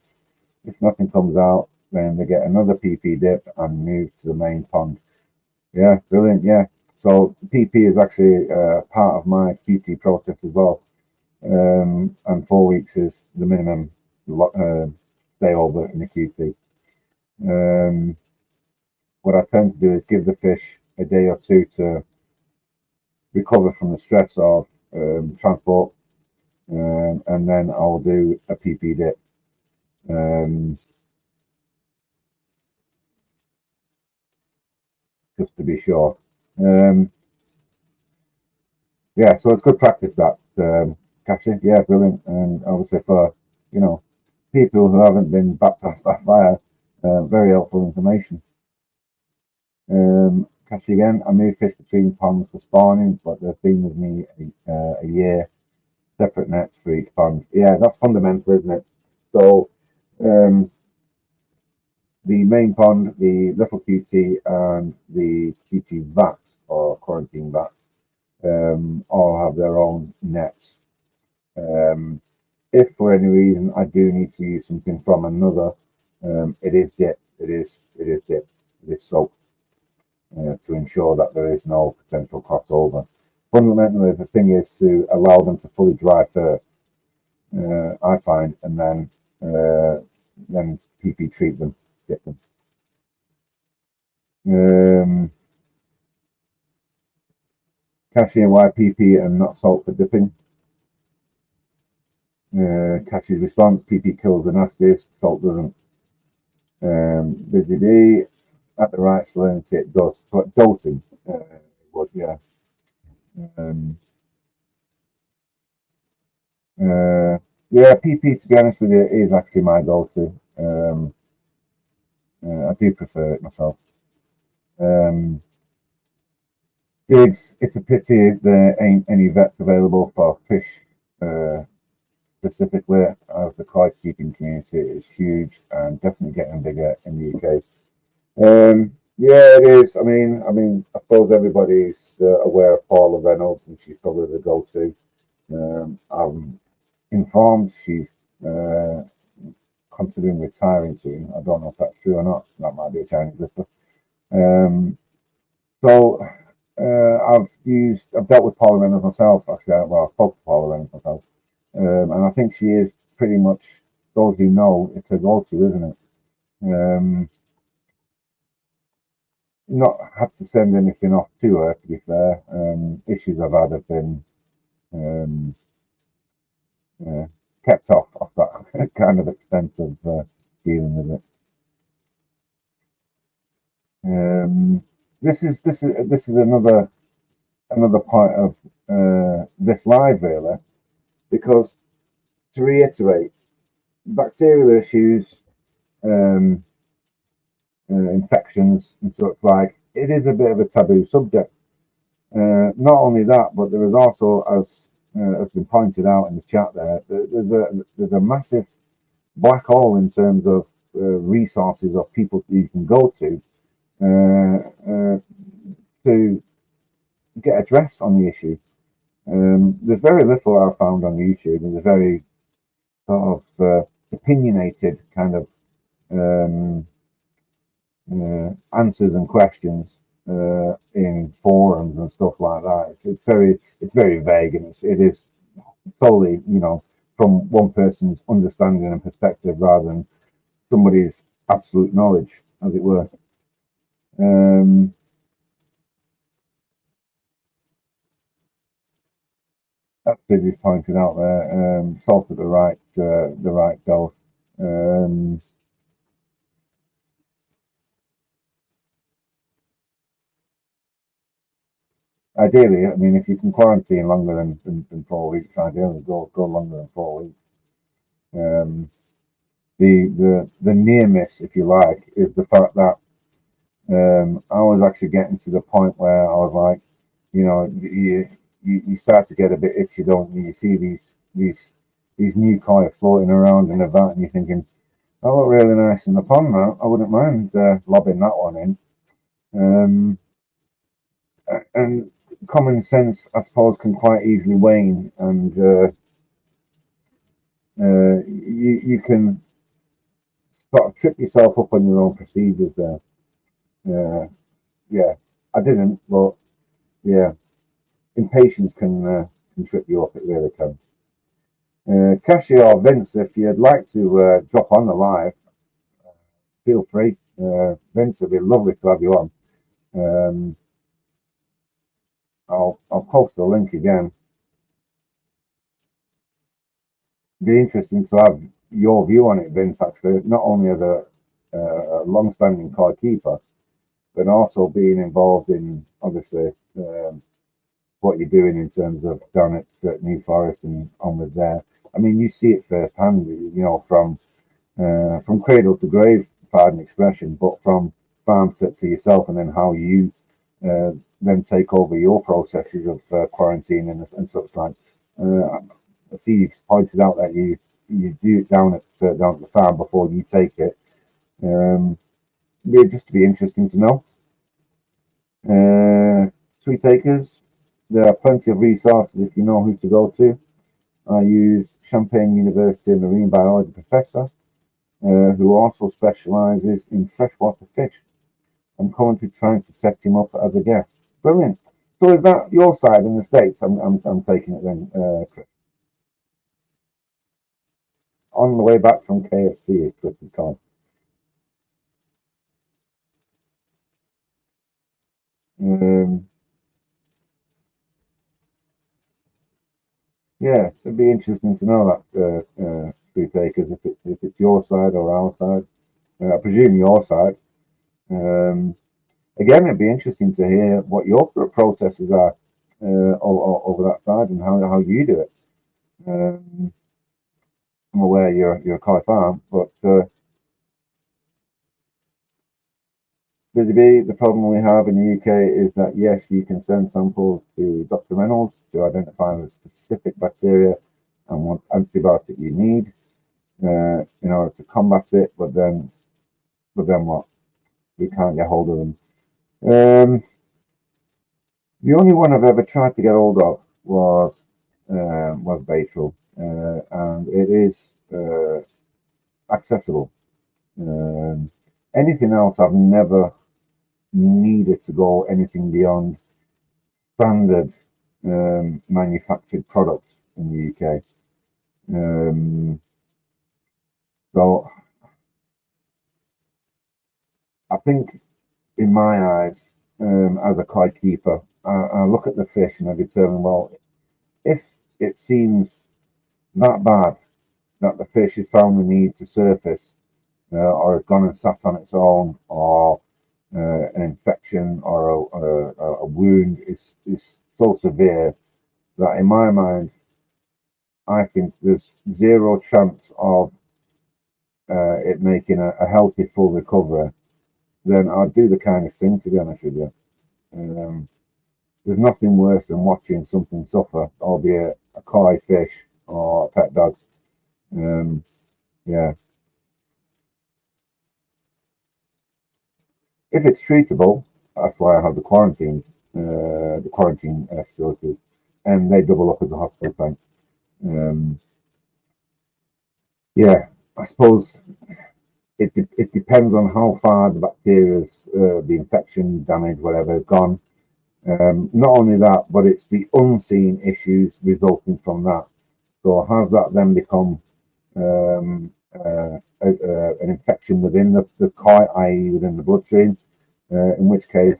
If nothing comes out, then they get another PP dip and move to the main pond. Yeah, brilliant. Yeah. So PP is actually part of my QT process as well. And 4 weeks is the minimum stay over in the QT. What I tend to do is give the fish a day or two to recover from the stress of transport, and then I'll do a PP dip. Just to be sure. Yeah, so it's good practice that, catching. Yeah, brilliant. And obviously for, people who haven't been baptized by fire, very helpful information. Catching again, I move fish between ponds for spawning, but they've been with me a year, separate nets for each pond. Yeah, that's fundamental, isn't it? So, the main pond, the little QT, and the QT vats or quarantine vats all have their own nets. If for any reason I do need to use something from another, it is dipped. It is dipped. It is soaked to ensure that there is no potential crossover. Fundamentally, the thing is to allow them to fully dry first, I find, and then PP treat them, dip them. Cashy and YPP and not salt for dipping. Cashy's response: PP kills the nastiest, salt doesn't. Busy D, at the right salinity it does. So at dosing, it would, yeah. Yeah, PP, to be honest with you, is actually my go-to. I do prefer it myself. Jigs, it's a pity there ain't any vets available for fish specifically, as the koi keeping community is huge and definitely getting bigger in the UK. Yeah, it is. I mean, I suppose everybody's aware of Paula Reynolds, and she's probably the go-to. I'm informed she's considering retiring soon. I don't know if that's true or not. That might be a Chinese whisper. So I've dealt with Paula Reynolds myself. Actually, well, I spoke to Paula Reynolds myself, and I think she is pretty much, those who know, it's a go-to, isn't it? Not had to send anything off to her, to be fair. Issues I've had have been kept off that kind of extent of dealing with it. This is another part of this live, really, because, to reiterate, bacterial issues, infections and such like, it is a bit of a taboo subject. Not only that, but there is also, as has been pointed out in the chat there's a massive black hole in terms of resources of people you can go to get addressed on the issue. There's very little I've found on YouTube. There's a very sort of opinionated kind of answers and questions in forums and stuff like that. It's very vague, and it is solely, from one person's understanding and perspective rather than somebody's absolute knowledge, as it were. That's busy pointed out there. Salt at the right dose. Ideally, I mean, if you can quarantine longer than 4 weeks, ideally go longer than 4 weeks. The near miss, if you like, is the fact that I was actually getting to the point where I was like, you start to get a bit itchy, don't you? You see these new koi floating around in the vat, and you're thinking, "Oh, look really nice in the pond now. I wouldn't mind lobbing that one in." And common sense, I suppose, can quite easily wane, and you can sort of trip yourself up on your own procedures there. Yeah, I didn't, but yeah, impatience can trip you up. It really can. Cassie or Vince, if you'd like to drop on the live, feel free. Vince, it'd be lovely to have you on. I'll post the link again. Be interesting to have your view on it, Vince. Actually, not only as a long-standing koi keeper, but also being involved in, obviously, what you're doing in terms of down at New Forest and onward there. I mean, you see it firsthand, from cradle to grave, pardon the expression, but from farm to yourself, and then how you then take over your processes of quarantine and such like. I see you've pointed out that you do it down at the farm before you take it. Just to be interesting to know. Sweet takers, there are plenty of resources if you know who to go to. I use Champagne University marine biology professor, who also specialises in freshwater fish. I'm currently trying to set him up as a guest. Brilliant. So is that your side in the States? I'm taking it then, Chris. On the way back from KFC is Chris McCoy. Yeah, it'd be interesting to know that, Food Takers, if it's your side or our side. I presume your side. Again, it'd be interesting to hear what your processes are over that side and how you do it. I'm aware you're a koi farm, but the problem we have in the UK is that yes, you can send samples to Dr. Reynolds to identify the specific bacteria and what antibiotic you need in order to combat it, but then what? We can't get hold of them. The only one I've ever tried to get hold of was Baytril, and it is accessible. Anything else, I've never needed to go anything beyond standard manufactured products in the UK. So I think, in my eyes, as a koi keeper, I look at the fish and I determine, well, if it seems that bad that the fish has found the need to surface, or has gone and sat on its own, or an infection or a wound is so severe that, in my mind, I think there's zero chance of it making a healthy full recovery, then I'd do the kindest thing, to be honest with you. There's nothing worse than watching something suffer, albeit a koi fish or a pet dog. Yeah. If it's treatable, that's why I have the quarantine facilities, and they double up as a hospital tank. Yeah, I suppose it depends on how far the bacteria's, the infection, damage, whatever, has gone. Not only that, but it's the unseen issues resulting from that. So has that then become an infection within the koi, i.e. within the bloodstream? In which case,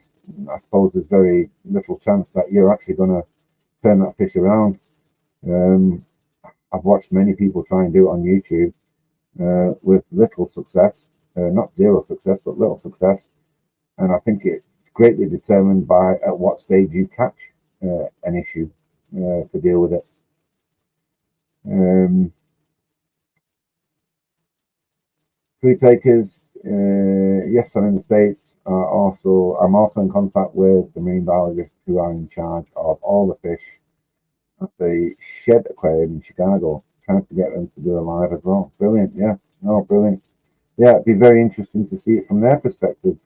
I suppose there's very little chance that you're actually going to turn that fish around. I've watched many people try and do it on YouTube with little success, not zero success, but little success. And I think it's greatly determined by at what stage you catch an issue to deal with it. Free takers, yes, I'm in the States. I'm also in contact with the marine biologists who are in charge of all the fish at the Shed Aquarium in Chicago, trying to get them to do a live as well. Brilliant, yeah. No, brilliant. Yeah, it'd be very interesting to see it from their perspective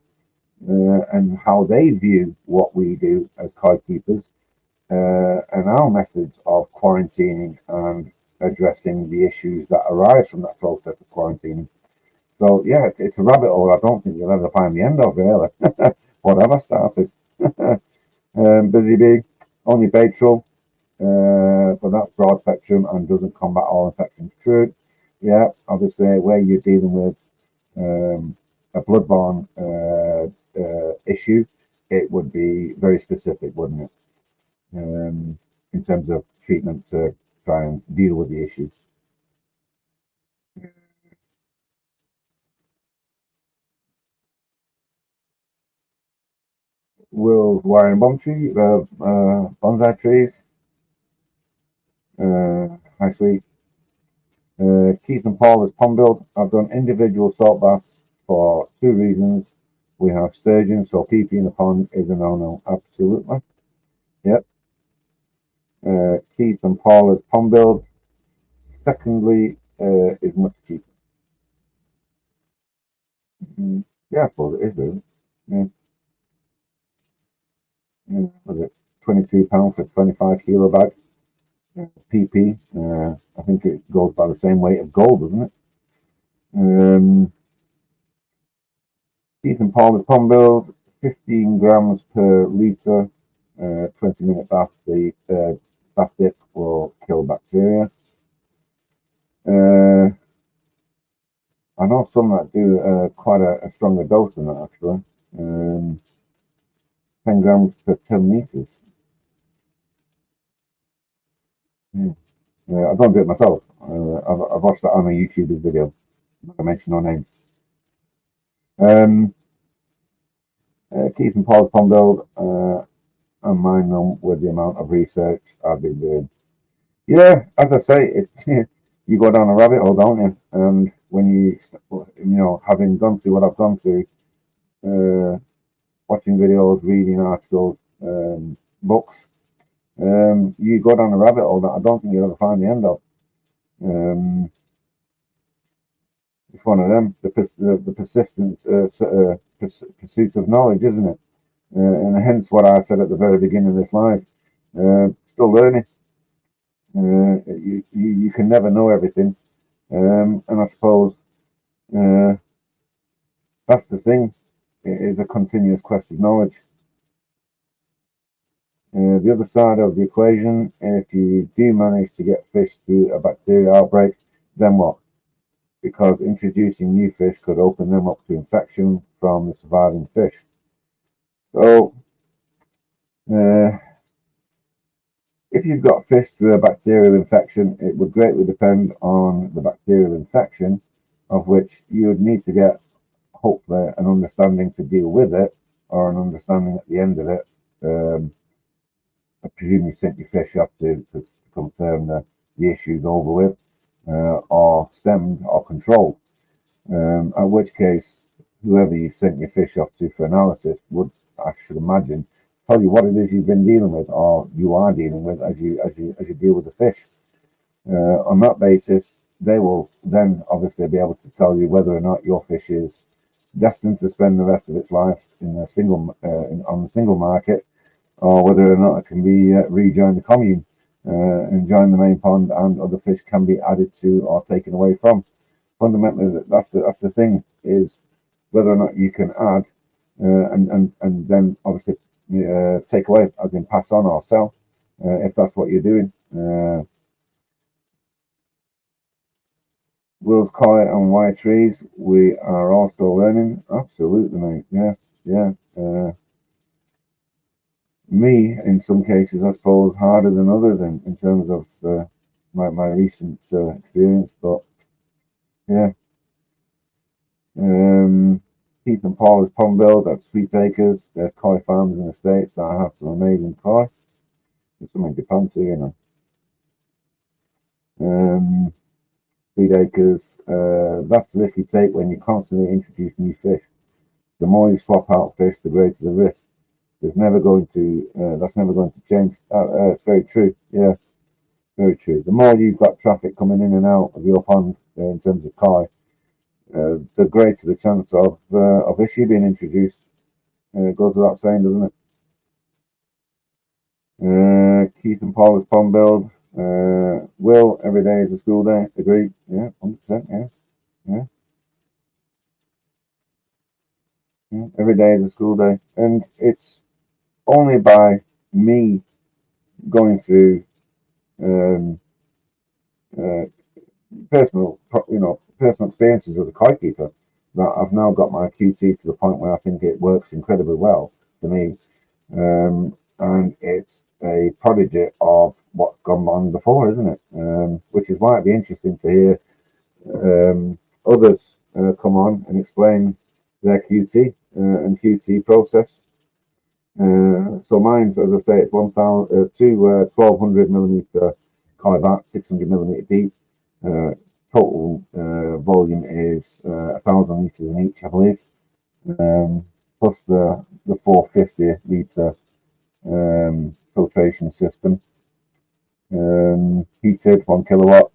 and how they view what we do as koi keepers and our methods of quarantining and addressing the issues that arise from that process of quarantining. So yeah, it's a rabbit hole I don't think you'll ever find the end of, really. Whatever started. Busy Bee, only Baytril, but that's broad spectrum and doesn't combat all infections. True. Yeah, obviously where you're dealing with a bloodborne issue, it would be very specific, wouldn't it? In terms of treatment to try and deal with the issue. Will's wiring bomb tree, bonsai trees. Hi, sweet. Keith and Paul is pond build. I've done individual salt baths for 2 reasons. We have sturgeon, so PP in the pond is a no-no. Absolutely. Yep. Keith and Paul is pond build. Secondly, is much cheaper. Yeah, I suppose it is, really. Yeah. Was it £22 for a 25 kilo bag? PP. I think it goes by the same weight of gold, doesn't it? Keith and Paul is pond build, 15 grams per litre, 20-minute bath. The bath dip will kill bacteria. I know some that do quite a stronger dose than that, actually. 10 grams per 10 litres. I don't do it myself. I've watched that on a YouTube video. I mention no names. Keith and Paul's pond build, and mind them with the amount of research I've been doing. Yeah, as I say, you go down a rabbit hole, don't you? And when having gone through what I've gone through, watching videos, reading articles, books, you go down a rabbit hole that I don't think you'll ever find the end of. It's one of them, the persistent pursuit of knowledge, isn't it? And hence what I said at the very beginning of this live. Still learning. You can never know everything, and I suppose that's the thing. It is a continuous quest of knowledge. The other side of the equation, if you do manage to get fish through a bacterial outbreak, then what? Because introducing new fish could open them up to infection from the surviving fish. So, if you've got fish through a bacterial infection, it would greatly depend on the bacterial infection, of which you would need to get, hopefully, an understanding to deal with it, or an understanding at the end of it. I presume you sent your fish up to confirm the issue's over with, or stemmed or controlled. At which case, whoever you sent your fish off to for analysis would, I should imagine, tell you what it is you've been dealing with, or you are dealing with as you deal with the fish. On that basis, they will then obviously be able to tell you whether or not your fish is destined to spend the rest of its life in a on the single market, or whether or not it can be rejoin the commune and join the main pond, and other fish can be added to or taken away from. Fundamentally, that's the thing, is whether or not you can add and then obviously take away, as in pass on or sell, if that's what you're doing. Will's koi and wire trees, we are also learning. Absolutely, mate. Yeah. Me, in some cases, I suppose, harder than others in terms of my recent experience. But yeah, Keith and Paula's pond build at Sweet Acres. There's koi farms in the States that have some amazing koi. There's some in Japan too, you know. Sweet Acres. That's the risk you take when you constantly introduce new fish. The more you swap out fish, the greater the risk. That's never going to change. It's very true. Yeah, very true. The more you've got traffic coming in and out of your pond in terms of koi, the greater the chance of issue being introduced. Goes without saying, doesn't it? Keith and Paula's pond build. Will, every day is a school day. Agreed. Yeah, 100%. Yeah. Every day is a school day, and it's only by me going through personal experiences as a koi keeper that I've now got my QT to the point where I think it works incredibly well for me, and it's a prodigy of what's gone on before, isn't it? Which is why it'd be interesting to hear others come on and explain their QT and QT process. So mine's, as I say, it's 1200 millimeter koi vat, 600 millimeter deep. Total volume is 1,000 liters in each, I believe, plus the 450 liter filtration system. Heated 1 kilowatt,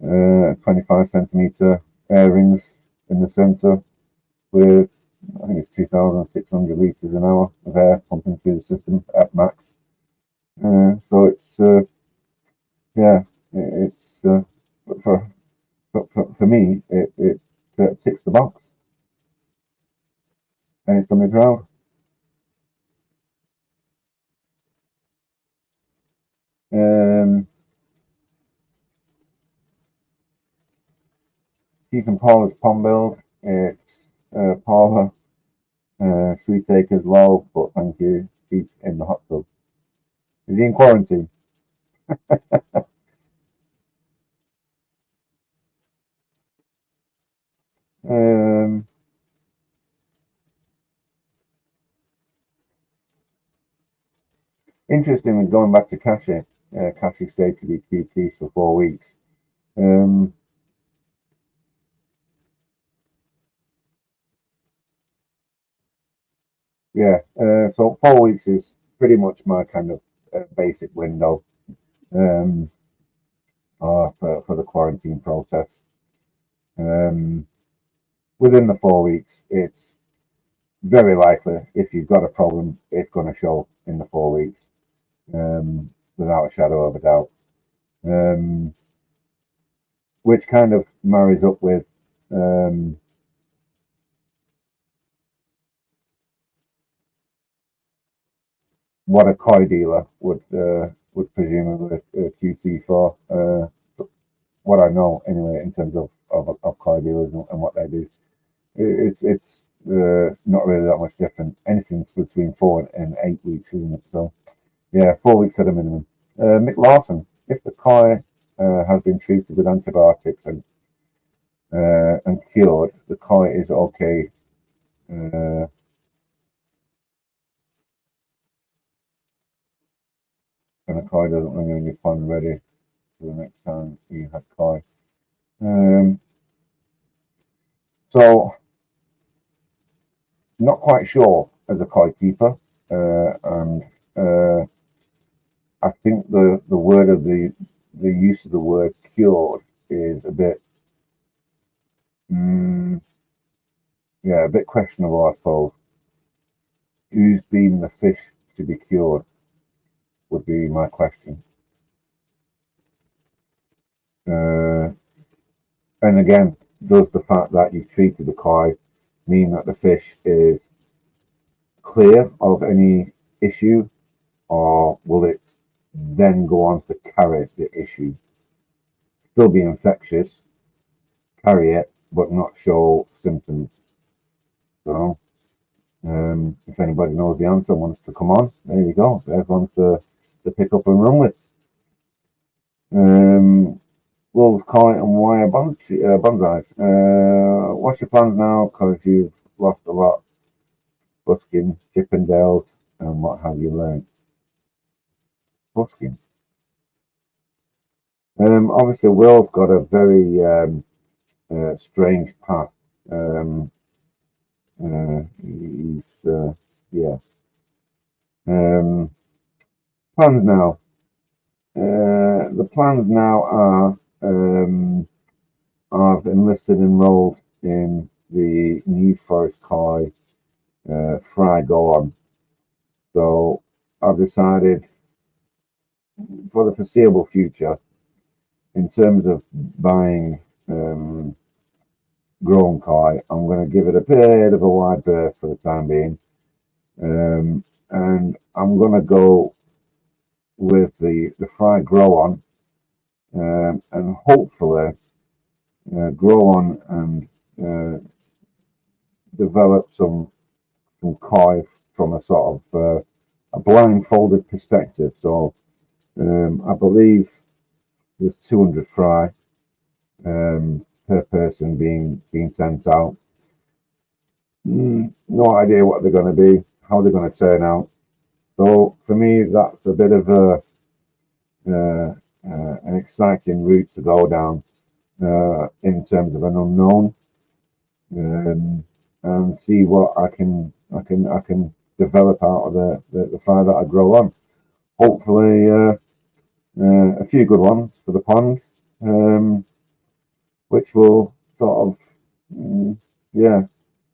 25 centimeter air rings in the center with, I think it's 2,600 liters an hour of air pumping through the system at max. So it's it's for me it ticks the box, and it's done me proud. Keith and Paula's pond build. It's Paula, Sweet Acres low, but thank you. Keith in the hot tub. Is he in quarantine? Interestingly, going back to caching, Cassie stated it QT for 4 weeks. Yeah, so 4 weeks is pretty much my kind of basic window for the quarantine process. Within the 4 weeks, it's very likely, if you've got a problem, it's going to show in the 4 weeks, without a shadow of a doubt. Which kind of marries up with what a koi dealer would presumably QC for. What I know anyway, in terms of koi dealers and what they do, it's not really that much different. Anything between 4 and 8 weeks, isn't it? So yeah, 4 weeks at a minimum. Mick Lawson, if the koi has been treated with antibiotics and cured, the koi is okay. And the koi doesn't remain in your pond ready for the next time you had koi. So not quite sure as a koi keeper, and I think the word of the use of the word cured is a bit a bit questionable, I suppose. Who's been the fish to be cured would be my question. And again, does the fact that you've treated the koi mean that the fish is clear of any issue, or will it then go on to carry the issue? Still be infectious, carry it, but not show symptoms. So, if anybody knows the answer, wants to come on, there you go. There's one to pick up and run with. Wolves, koi, and wire bonsais. What's your plans now? Because you've lost a lot. Busking, Chippendales, and what have you learned? Busking. Obviously, Will's got a very strange path. He's yeah. Plans now. The plans now are I've enrolled in the New Forest Koi Fry Go On. So I've decided for the foreseeable future, in terms of buying grown koi, I'm going to give it a bit of a wide berth for the time being, and I'm going to go with the Fry Grow On, and hopefully grow on and develop some koi from a sort of a blindfolded perspective. So I believe there's 200 fry per person being sent out. No idea what they're going to be, how they're going to turn out. So for me, that's a bit of an exciting route to go down in terms of an unknown, and see what I can develop out of the fry that I grow on. Hopefully, a few good ones for the pond, which will sort of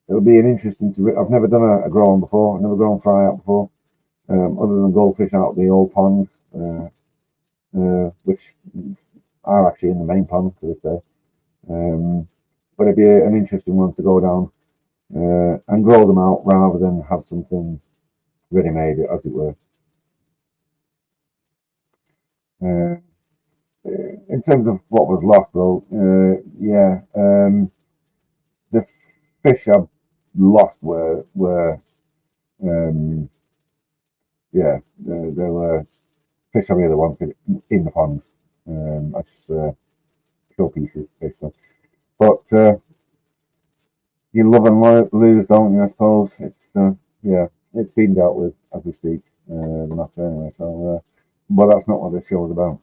it'll be an interesting I've never done a grow on before. I've never grown fry out before, other than goldfish out of the old pond, which are actually in the main pond to this day. But it'd be an interesting one to go down and grow them out rather than have something ready-made, as it were. In terms of what was lost, though, the fish I lost were there were fish I really wanted in the pond as showpieces, basically. But you love and lose, don't you? I suppose it's it's being dealt with as we speak. The matter anyway. So but that's not what this show is about.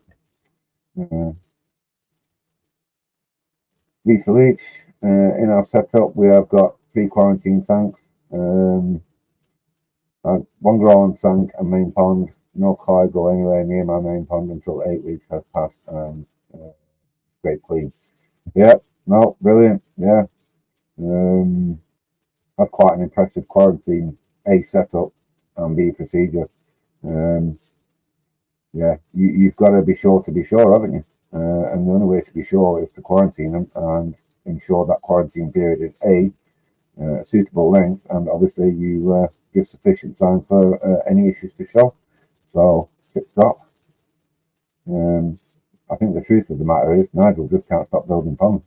Lisa Leach, in our setup, we have got 3 quarantine tanks, 1 growing tank and main pond. No koi go anywhere near my main pond until 8 weeks has passed, and great clean. Yeah, no, brilliant. Yeah, had quite an impressive quarantine A setup and B procedure. Yeah, you've got to be sure, haven't you? And the only way to be sure is to quarantine them and ensure that quarantine period is A, suitable length, and obviously you give sufficient time for any issues to show. So, tip top. I think the truth of the matter is Nigel just can't stop building ponds.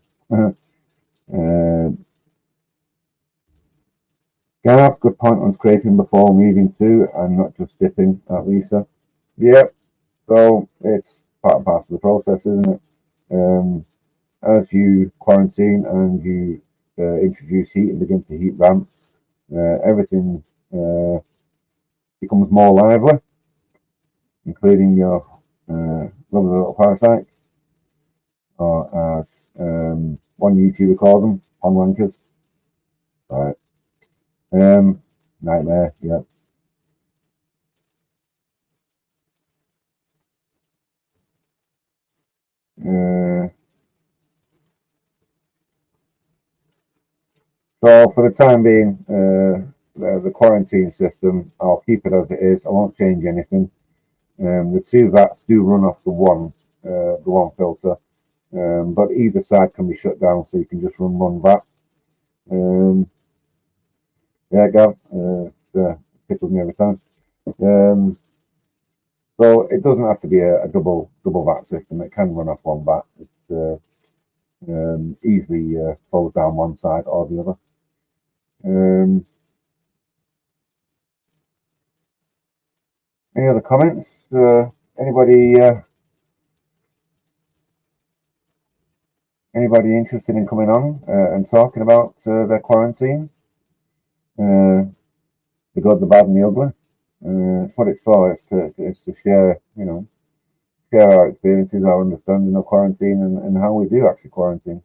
Gareth, good point on scraping before moving to and not just dipping at Lisa. Yep, so it's part and parcel of the process, isn't it? As you quarantine and you introduce heat and begin to heat ramp, everything becomes more lively, including your lovely little parasites, or as one YouTuber calls them, pond wankers. Right. Nightmare, yeah. So for the time being, the quarantine system, I'll keep it as it is. I won't change anything. The 2 vats do run off the one filter, but either side can be shut down, so you can just run 1 vat. Yeah, Gav, it's tickled me every time. So it doesn't have to be a double vat system. It can run off 1 vat. It's easily flows down one side or the other. Any other comments? Anybody interested in coming on and talking about their quarantine? The good, the bad, and the ugly. It's what it's for. It's to share, share our experiences, our understanding of quarantine, and how we do actually quarantine.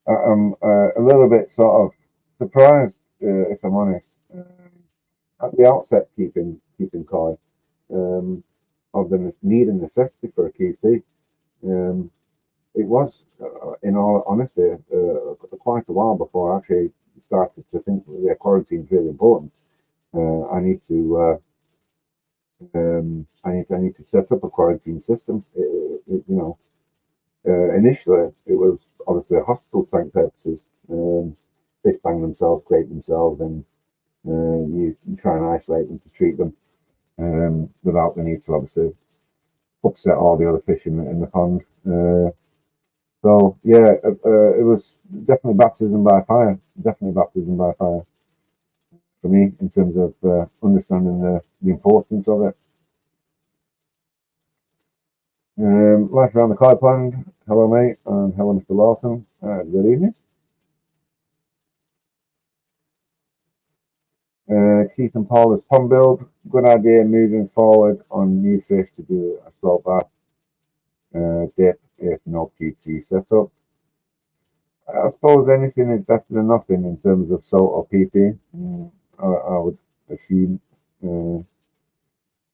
I'm a little bit sort of surprised, if I'm honest, at the outset keeping koi, of the need and necessity for a QT. It was, in all honesty, quite a while before I actually started to think that quarantine is really important. I need to set up a quarantine system. Initially it was obviously hospital tank purposes. Fish bang themselves, scrape themselves, and you try and isolate them to treat them without the need to obviously upset all the other fish in the pond. So yeah, it was definitely baptism by fire. Definitely baptism by fire for me in terms of understanding the importance of it. Life around the koi pond. Hello, mate, and hello, Mr. Lawson. Good evening. Keith and Paula's pond build. Good idea moving forward on new fish to do a slow bath dip if no QT setup. I suppose anything is better than nothing in terms of salt or PP. I would assume.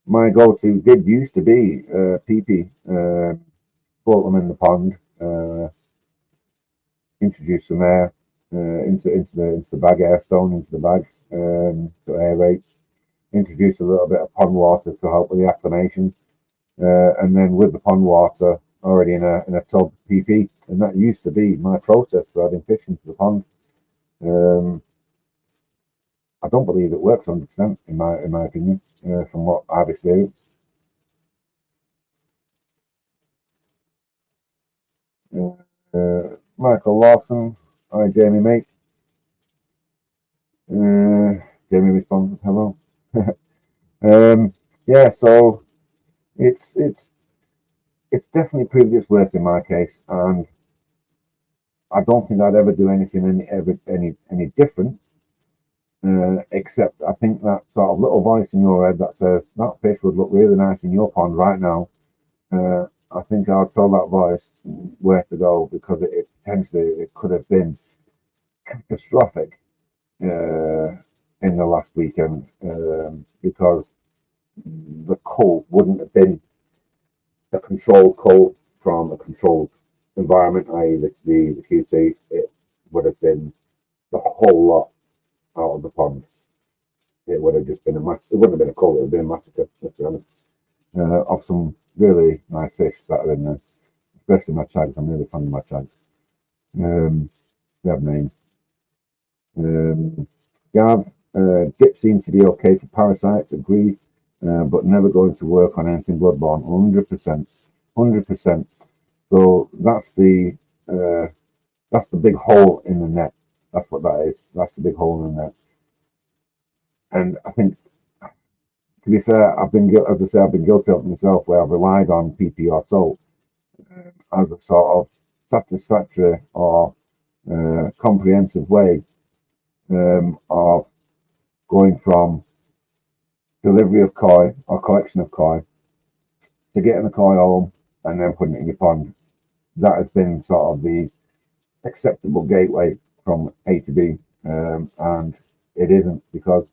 My go-to did used to be PP. Float them in the pond. Introduce some air into the bag, air stone into the bag to aerate. Introduce a little bit of pond water to help with the acclimation, and then with the pond water already in a tub PP, and that used to be my process for adding fish into the pond. I don't believe it works 100% in my opinion, from what I've experienced. Michael Lawson, hi Jamie, mate. Jamie responds, hello. Yeah, so it's definitely proved its worth in my case, and I don't think I'd ever do anything any different. except I think that sort of little voice in your head that says that fish would look really nice in your pond right now. I think I'll tell that voice where to go, because it potentially it could have been catastrophic in the last weekend, because the cull wouldn't have been a controlled cull from a controlled environment, i.e. the QT. It would have been the whole lot out of the pond. It would have just been a mass. It wouldn't have been a cull. It would have been a massacre. Let's be honest. Of some really nice fish that are in there, especially my chags. I'm really fond of my chags. They have names. Gav, dip seems to be okay for parasites, agree, but never going to work on anything bloodborne. 100%, 100%. So that's the big hole in the net. That's what that is. That's the big hole in the net. And I think, to be fair, I've been guilty of myself, where I've relied on PPR salt as a sort of satisfactory or comprehensive way of going from delivery of koi or collection of koi to getting the koi home and then putting it in your pond. That has been sort of the acceptable gateway from A to B, and it isn't, because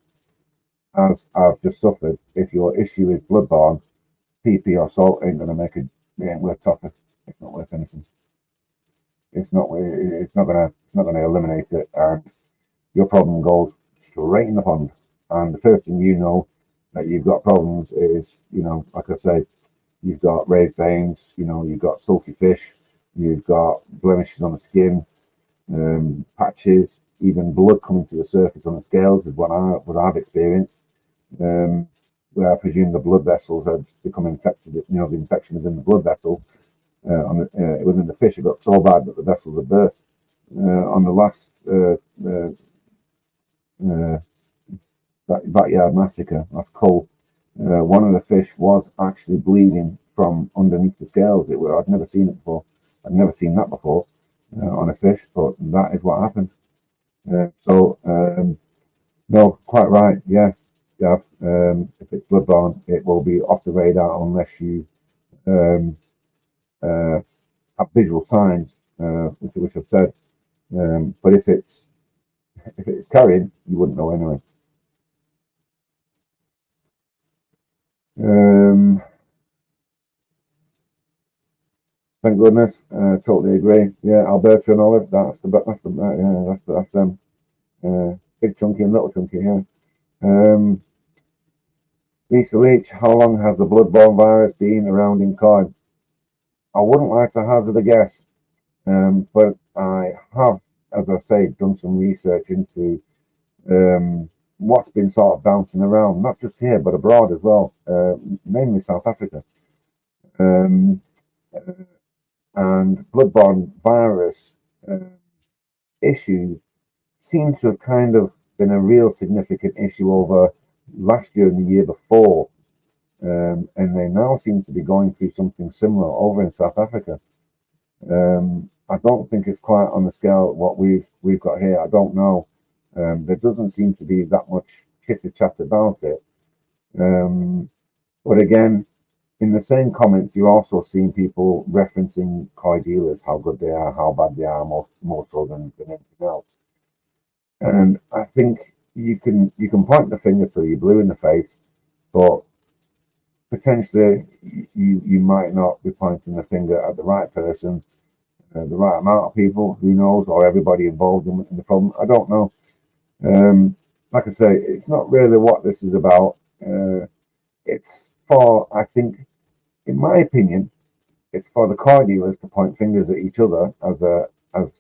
as I've just suffered, if your issue is bloodborne, PP or salt ain't gonna make it. It ain't worth topping. It's not worth anything. It's not gonna eliminate it, and your problem goes straight in the pond. And the first thing you know that you've got problems is, like I say, you've got raised veins, you've got sulky fish, you've got blemishes on the skin, patches, even blood coming to the surface on the scales is what I've experienced. Where I presume the blood vessels have become infected. The infection within the blood vessel within the fish, it got so bad that the vessels had burst. On the last backyard massacre, last cull, one of the fish was actually bleeding from underneath the scales. I'd never seen it before. I'd never seen that before on a fish, but that is what happened. No, quite right. Yeah. If it's bloodborne, it will be off the radar unless you have visual signs, which I've said. But if it's carried, you wouldn't know anyway. Thank goodness. Totally agree. Yeah, Alberta and Olive. That's them. Big chunky and little chunky. Yeah. Lisa Leach, how long has the bloodborne virus been around in koi? I wouldn't like to hazard a guess, but I have, as I say, done some research into what's been sort of bouncing around, not just here, but abroad as well, mainly South Africa. And bloodborne virus issues seem to have kind of been a real significant issue over last year and the year before, and they now seem to be going through something similar over in South Africa. I don't think it's quite on the scale of what we've got here. I don't know. There doesn't seem to be that much chitter chat about it. But again, in the same comments, you're also seeing people referencing koi dealers, how good they are, how bad they are, more so than anything else. And I think you can point the finger till you're blue in the face, but potentially you might not be pointing the finger at the right person, the right amount of people, who knows, or everybody involved in the problem. I don't know. Like I say, it's not really what this is about. It's for, I think, in my opinion, it's for the koi dealers to point fingers at each other as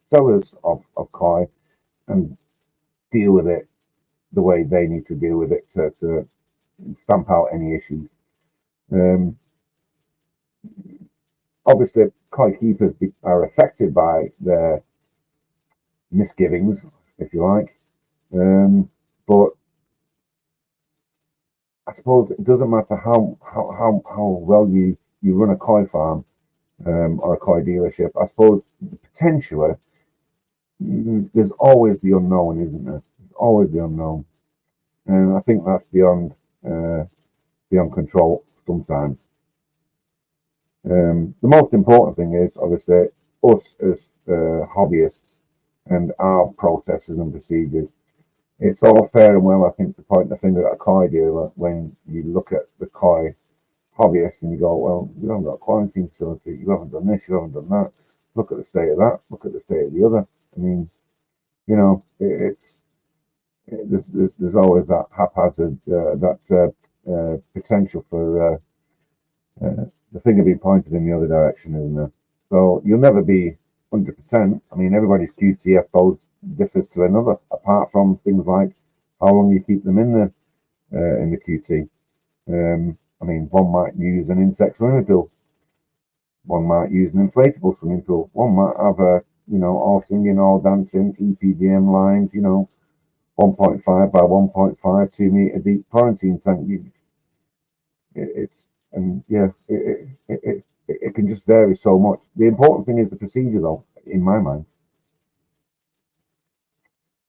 sellers of koi and deal with it the way they need to deal with it to stamp out any issues. Obviously, koi keepers are affected by their misgivings, if you like, but I suppose it doesn't matter how well you run a koi farm or a koi dealership. I suppose potentially there's always the unknown, isn't there? There's always the unknown, and I think that's beyond control sometimes. The most important thing is obviously us as hobbyists and our processes and procedures. It's all fair and well, I think, to point the finger at a koi dealer when you look at the koi hobbyist and you go, well, you haven't got a quarantine facility, you haven't done this, you haven't done that. Look at the state of that. Look at the state of the other. I mean, you know, there's always that haphazard, potential for the finger being pointed in the other direction, isn't there? So you'll never be 100%. I mean, everybody's QT, I suppose, differs to another, apart from things like how long you keep them in the QT. I mean, one might use an insect swimming pool. One might use an inflatable swimming pool. One might have all singing, all dancing, EPDM lines, 1.5 by 1.5, 2 meter deep quarantine tank. It can just vary so much. The important thing is the procedure, though, in my mind.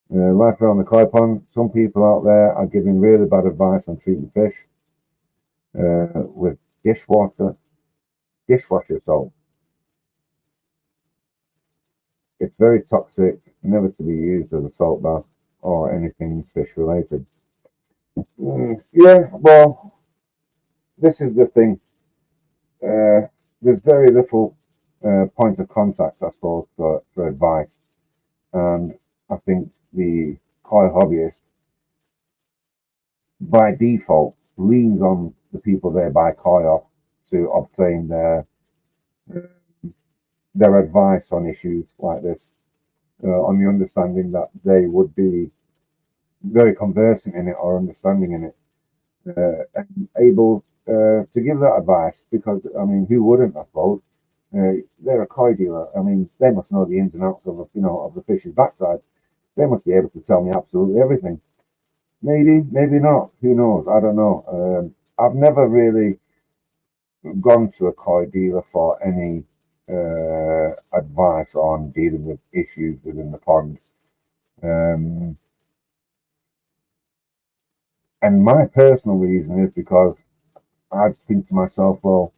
Life around the koi pond. Some people out there are giving really bad advice on treating fish with dishwasher salt. It's very toxic, never to be used as a salt bath or anything fish related. Yeah, well, this is the thing. There's very little point of contact, I suppose, for advice. And I think the koi hobbyist, by default, leans on the people they buy koi off to obtain their advice on issues like this, on the understanding that they would be very conversant in it or understanding in it, and able to give that advice. Because I mean, who wouldn't? I suppose they're a koi dealer. I mean, they must know the ins and outs of the fish's backside. They must be able to tell me absolutely everything. Maybe, maybe not. Who knows? I don't know. I've never really gone to a koi dealer for any advice on dealing with issues within the pond. And my personal reason is because I think to myself, well,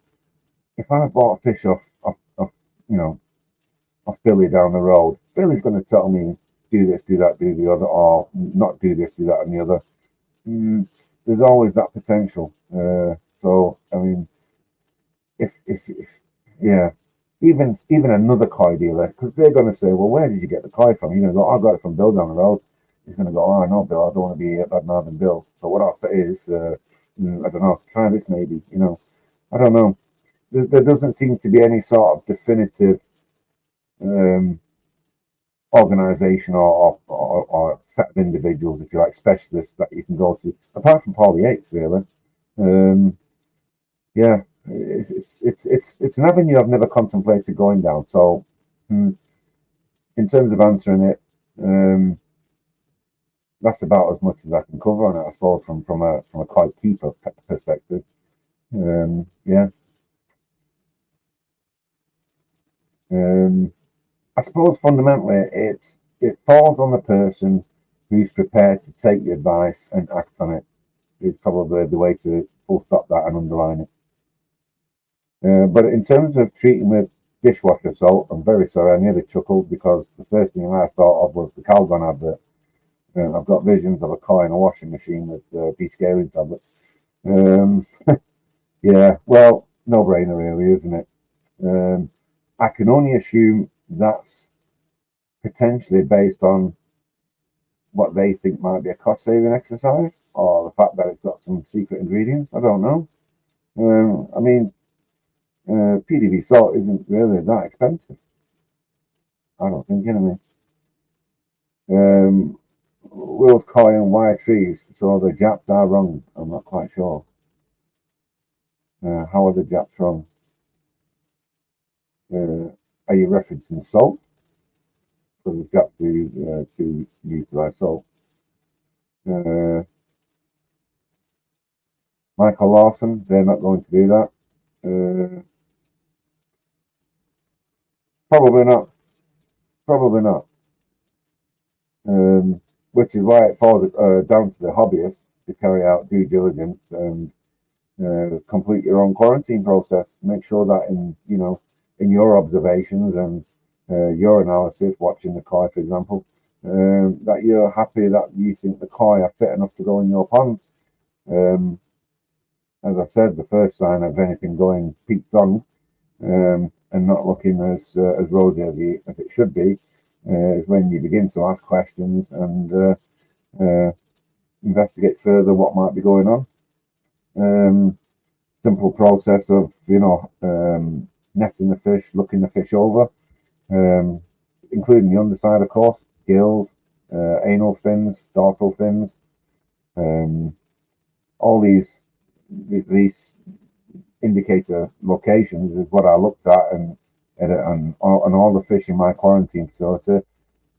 if I bought fish off Billy down the road, Billy's going to tell me do this, do that, do the other, or not do this, do that, and the other. There's always that potential. So I mean, if yeah, even another koi dealer, because they're going to say, well, where did you get the koi from? You're going to go, I got it from Bill down the road. He's going to go, oh, no, Bill, I don't want to be bad mouthing Bill. So what I'll say is, I don't know, try this maybe. I don't know. There doesn't seem to be any sort of definitive organization or set of individuals, if you like, specialists that you can go to, apart from Paul Yates, really. Yeah, it's an avenue I've never contemplated going down. So, in terms of answering it, that's about as much as I can cover on it, I suppose, from a koi keeper perspective. Yeah. I suppose fundamentally it falls on the person who's prepared to take the advice and act on it. Is probably the way to full stop that and underline it. But in terms of treating with dishwasher salt, I'm very sorry, I nearly chuckled because the first thing I thought of was the Calgon advert. I've got visions of a koi in a washing machine with descaling tablets. Yeah, well, no brainer really, isn't it? I can only assume that's potentially based on what they think might be a cost saving exercise, or the fact that it's got some secret ingredients. I don't know. I mean, PDV salt isn't really that expensive. I don't think, Will's koi and wire trees, so the Japs are wrong. I'm not quite sure. How are the Japs wrong? Are you referencing salt? Because the Japs to utilize salt. Michael Lawson, they're not going to do that. Probably not. which is why it falls down to the hobbyist to carry out due diligence and complete your own quarantine process. Make sure that in your observations and your analysis, watching the koi, for example, that you're happy that you think the koi are fit enough to go in your pond. As I said, the first sign of anything going peak on and not looking as rosy as it should be is when you begin to ask questions and investigate further what might be going on. Simple process of netting the fish, looking the fish over, including the underside, of course, gills, anal fins, dorsal fins, all these indicator locations is what I looked at, and all the fish in my quarantine facility,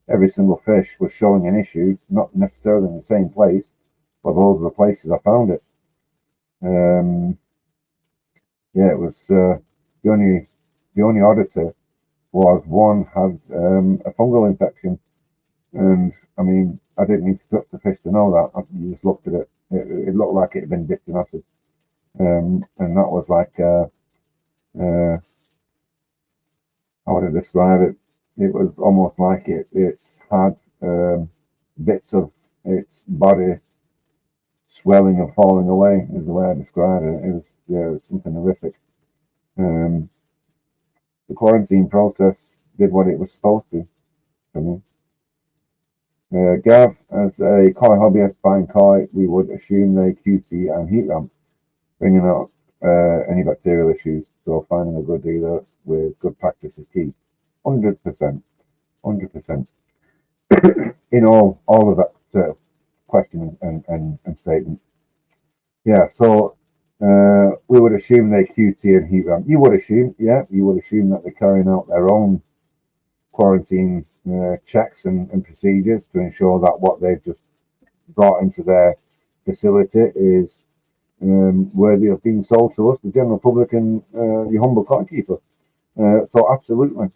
every single fish was showing an issue, not necessarily in the same place, but those are the places I found it. Yeah, it was the only oddity was one had a fungal infection, and I mean I didn't need to touch the fish to know that. I just looked at it. It looked like it had been dipped in acid, and that was like how would I describe it? It was almost like it had bits of its body swelling and falling away, is the way I describe it. It was something horrific. The quarantine process did what it was supposed to for me. Gav, as a koi hobbyist buying koi, we would assume they QT and heat ramp, bringing up any bacterial issues. So finding a good dealer with good practice is key. 100%. In all of that question and statement. Yeah, so we would assume they QT and heat ramp. You would assume that they're carrying out their own quarantine checks and procedures to ensure that what they've just brought into their facility is worthy of being sold to us, the general public, and your humble koi keeper. So absolutely.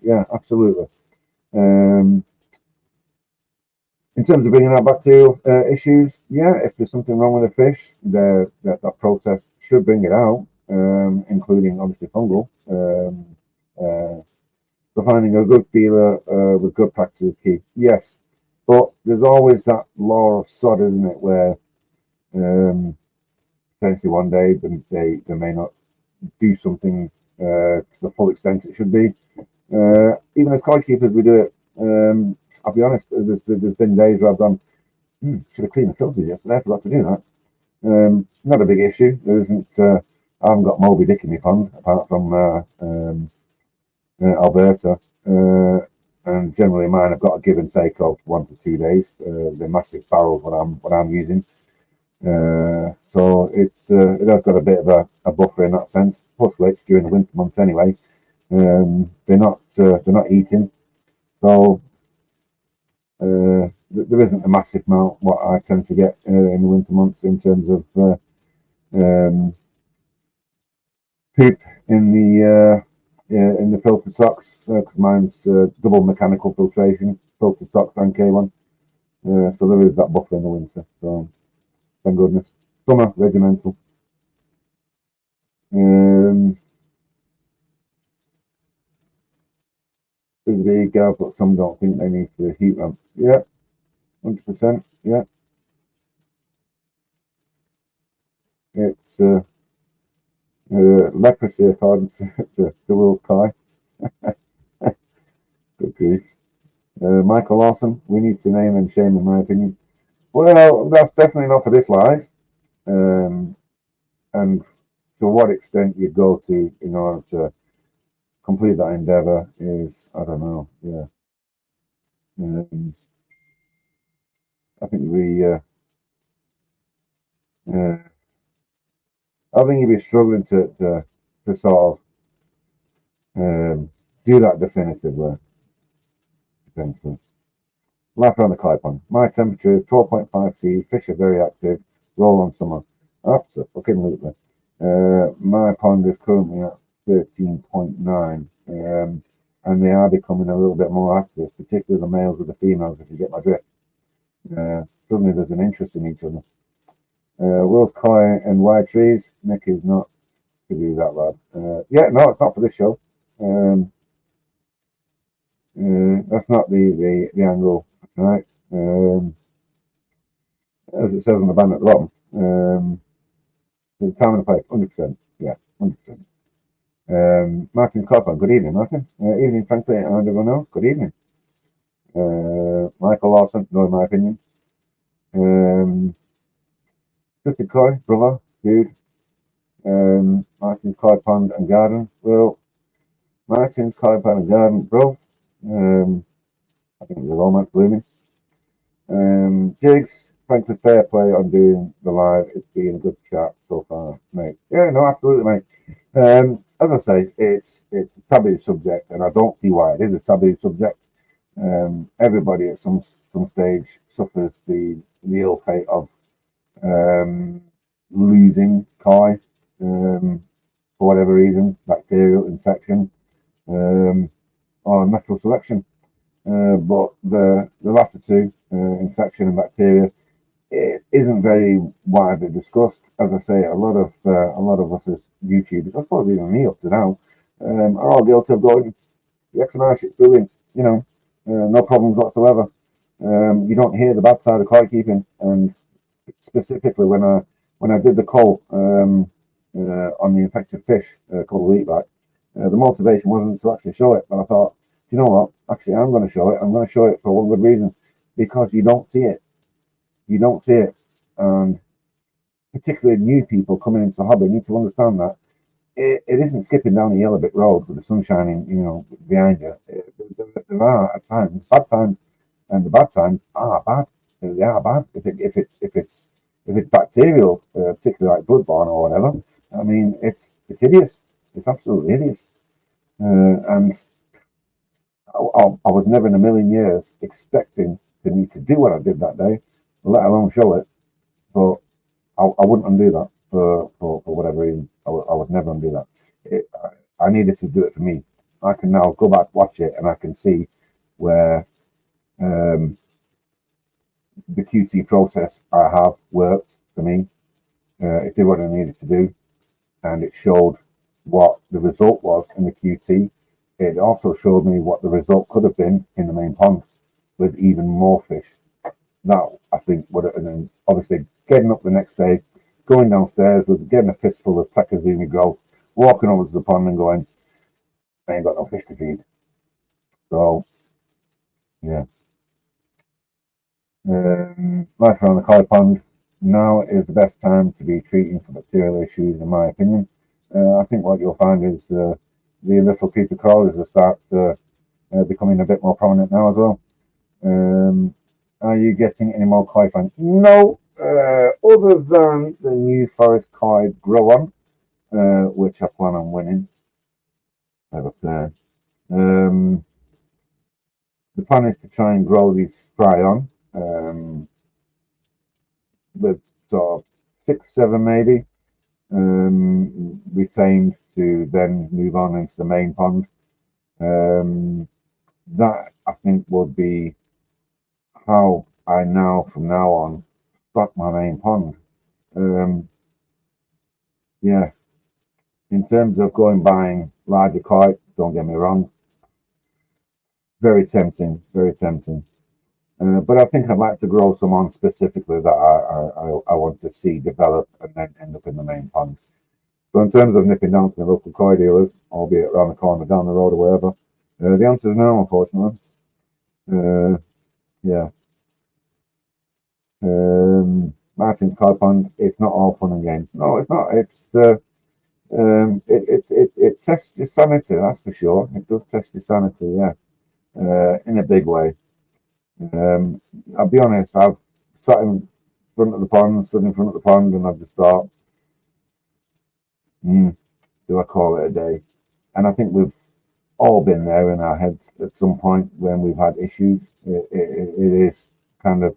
In terms of bringing out bacterial issues, if there's something wrong with the fish, that process should bring it out, including obviously fungal. So finding a good dealer with good practice is key. Yes, but there's always that law of sod, isn't it, where potentially one day they may not do something to the full extent it should be. Even as koi keepers, we do it. I'll be honest, there's been days where I've gone, should have cleaned the filters yesterday, I forgot to do that. Not a big issue. There isn't, I haven't got Moby Dick in my pond, apart from Alberta. And generally mine have got a give and take of 1 to 2 days. The massive barrels what I'm using. So it has got a bit of a buffer in that sense. Plus which during the winter months anyway, they're not eating. So there isn't a massive amount what I tend to get in the winter months in terms of poop in the filtered socks, because mine's double mechanical filtration, filtered socks and K1. So there is that buffer in the winter. So thank goodness. Summer regimental. The Gav, but some don't think they need to heat ramp. Yeah, 100%. Yeah, it's leprosy according to the world's koi. Good grief. Michael Lawson, we need to name and shame, in my opinion. Well, that's definitely not for this live. And to what extent you go to in order to complete that endeavor is, I don't know. Yeah. I think you'd be struggling to sort of do that definitively, potentially. Life around the koi pond. My temperature is 12.5 C. Fish are very active. Roll on summer. Absolutely. My pond is currently at 13.9, and they are becoming a little bit more active, particularly the males with the females, if you get my drift. Suddenly there's an interest in each other. Will's Koi and Wide Trees. Nick is not to do that bad. Yeah, no, it's not for this show. That's not the angle for tonight. As it says on the band at the bottom, the time and the place, 100%. Yeah, 100%. Martin Copper, good evening, Martin. Evening, frankly, and everyone else, good evening. Michael Lawson, no, in my opinion. Twisted Koi, brother, dude. Martin's Koi Pond and Garden. Well, Martin's Koi Pond and Garden, bro. I think we're all meant blooming. Jigs, frankly, fair play on doing the live. It's been a good chat so far, mate. Yeah, no, absolutely, mate. As I say, it's a taboo subject, and I don't see why it is a taboo subject. Everybody at some stage suffers the ill fate of losing koi for whatever reason, bacterial infection or natural selection. But the latter two, infection and bacteria, it isn't very widely discussed. As I say, a lot of us as YouTubers, I suppose even me up to now, are all guilty of going, the XMR shit's brilliant, you know, no problems whatsoever. You don't hear the bad side of koi keeping, and specifically when I did the call on the infected fish called the wheatback, the motivation wasn't to actually show it, but I thought, you know what, actually I'm going to show it. I'm going to show it for one good reason, because you don't see it. You don't see it, and particularly new people coming into the hobby need to understand that it isn't skipping down a yellow brick road with the sun shining, you know, behind you. There are at times bad times, and the bad times are bad. They are bad if it's bacterial, particularly like bloodborne or whatever. I mean, it's hideous. It's absolutely hideous. And I was never in a million years expecting to need to do what I did that day, let alone show it. But I wouldn't undo that for whatever reason. I would never undo that. I needed to do it for me. I can now go back, watch it, and I can see where the QT process I have worked for me. It did what I needed to do, and it showed what the result was in the QT. It also showed me what the result could have been in the main pond with even more fish. That, I think, would have, and then obviously getting up the next day, going downstairs with getting a fistful of Takazumi growth, walking over to the pond and going, I ain't got no fish to feed. So, yeah. Life around the koi pond. Now is the best time to be treating for bacterial issues, in my opinion. I think what you'll find is the little creepy crawlers will start becoming a bit more prominent now as well. Are you getting any more koi fans? No, other than the New Forest Koi Grow On, which I plan on winning. The plan is to try and grow these fry on with sort of 6, 7 maybe, retained to then move on into the main pond. That I think would be how I now from now on stock my main pond. Yeah, in terms of going buying larger koi, don't get me wrong, very tempting, very tempting. But I think I'd like to grow some on specifically that I want to see develop and then end up in the main pond. So in terms of nipping down to the local koi dealers, albeit around the corner, down the road or wherever, the answer is no, unfortunately. Yeah. Martin's koi pond, it's not all fun and games. No, it's not. It tests your sanity, that's for sure. It does test your sanity, yeah, in a big way. I'll be honest, I've sat in front of the pond, stood in front of the pond, and I've just thought, do I call it a day? And I think we've all been there in our heads at some point when we've had issues. It is kind of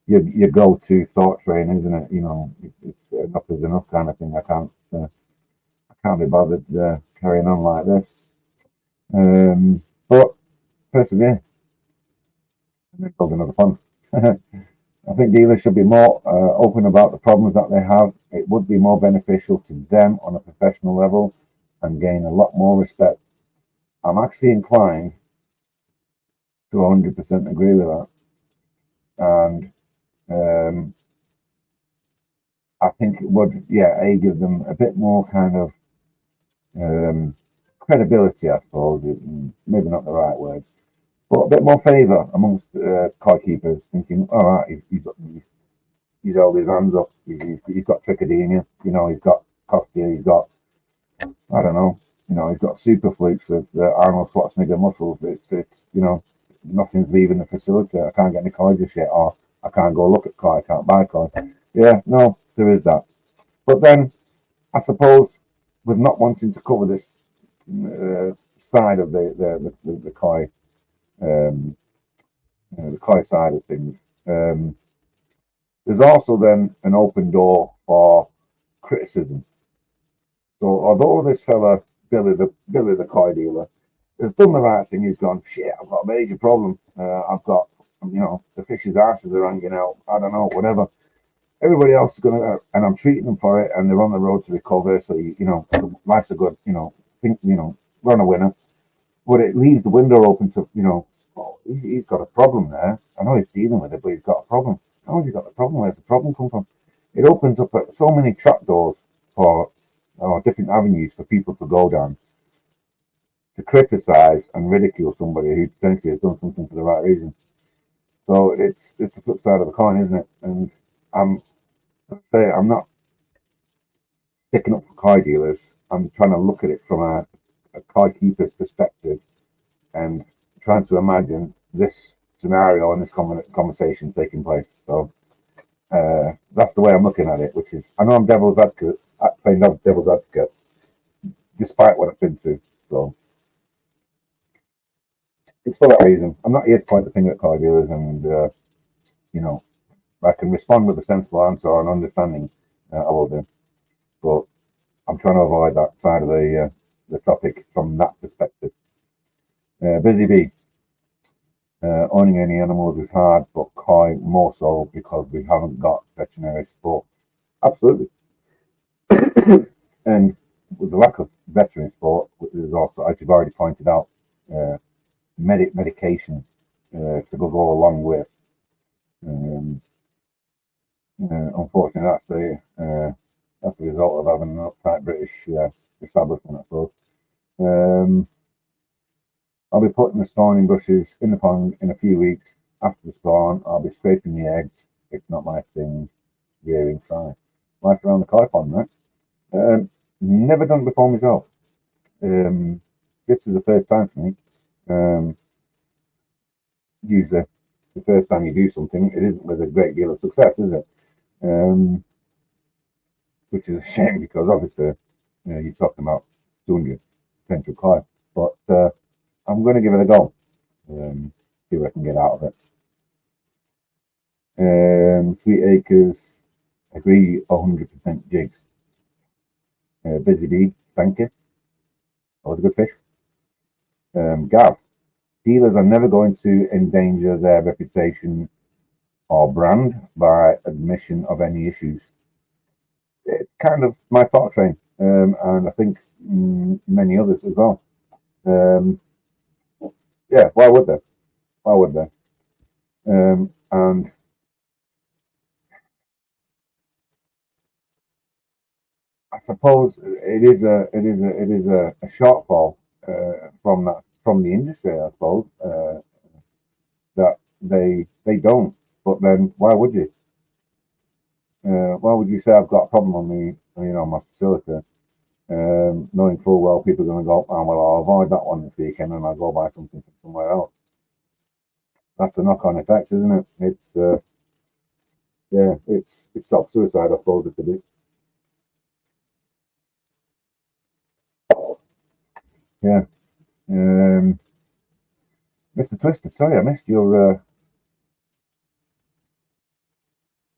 your go-to thought train, isn't it? You know, it's enough is enough kind of thing. I can't be bothered carrying on like this. But persevere and then build another pond. I think dealers should be more open about the problems that they have. It would be more beneficial to them on a professional level and gain a lot more respect. I'm actually inclined to 100% agree with that. And I think it would, give them a bit more kind of credibility, I suppose. Maybe not the right word, but a bit more favour amongst koi keepers, thinking, all right, he's held his hands up. He's got Trichadenia, he's got Kostia, he's got, I don't know, he's got super flukes with Arnold Schwarzenegger muscles. It's nothing's leaving the facility. I can't get any koi just yet, or I can't go look at koi, I can't buy koi. Yeah, no, there is that. But then, I suppose, with not wanting to cover this side of the koi, the koi side of things, there's also then an open door for criticism. So although this fella Billy the koi dealer has done the right thing, he's gone, shit, I've got a major problem. I've got, the fish's asses are hanging out. I don't know, whatever. Everybody else is gonna, and I'm treating them for it, and they're on the road to recover. So life's a good, we're on a winner. But it leaves the window open to, well, he's got a problem there. I know he's dealing with it, but he's got a problem. How has he got the problem? Where's the problem come from? It opens up so many trapdoors for different avenues for people to go down to criticize and ridicule somebody who potentially has done something for the right reason. So it's the flip side of the coin, isn't it? And I'm not sticking up for koi dealers. I'm trying to look at it from a koi keeper's perspective and trying to imagine this scenario and this conversation taking place. So that's the way I'm looking at it, which is, I know I'm playing devil's advocate, despite what I've been through. So it's for that reason. I'm not here to point the finger at koi dealers, and I can respond with a sensible answer or an understanding. I will do, but I'm trying to avoid that side of the topic from that perspective. Busy Bee. Owning any animals is hard, but koi more so because we haven't got veterinary support. Absolutely. And with the lack of veterinary support, there's also, as you've already pointed out, medication to go along with. Unfortunately, that's the result of having an uptight British establishment, I suppose. I'll be putting the spawning brushes in the pond in a few weeks. After the spawn, I'll be scraping the eggs. It's not my thing. Rearing fry. Life around the koi pond, right? Never done it before myself. This is the first time for me. Usually, the first time you do something, it isn't with a great deal of success, is it? Which is a shame, because obviously, you're talking about 200 potential koi. But I'm going to give it a go. See what I can get out of it. Sweet Acres, agree 100% jigs. Busy Bee, thank you. That was a good fish. Gav, dealers are never going to endanger their reputation or brand by admission of any issues. It's kind of my thought train, and I think many others as well. Yeah, why would they? Why would they? And I suppose it is a shortfall from the industry, I suppose, that they don't. But then why would you? Why would you say I've got a problem on my facility, knowing full well people are going to go, oh, well, I'll avoid that one this weekend and I'll go buy something from somewhere else. That's the knock-on effect, isn't it? It's self-suicide, I suppose, if it is. Yeah. Mr. Twister, sorry, I missed your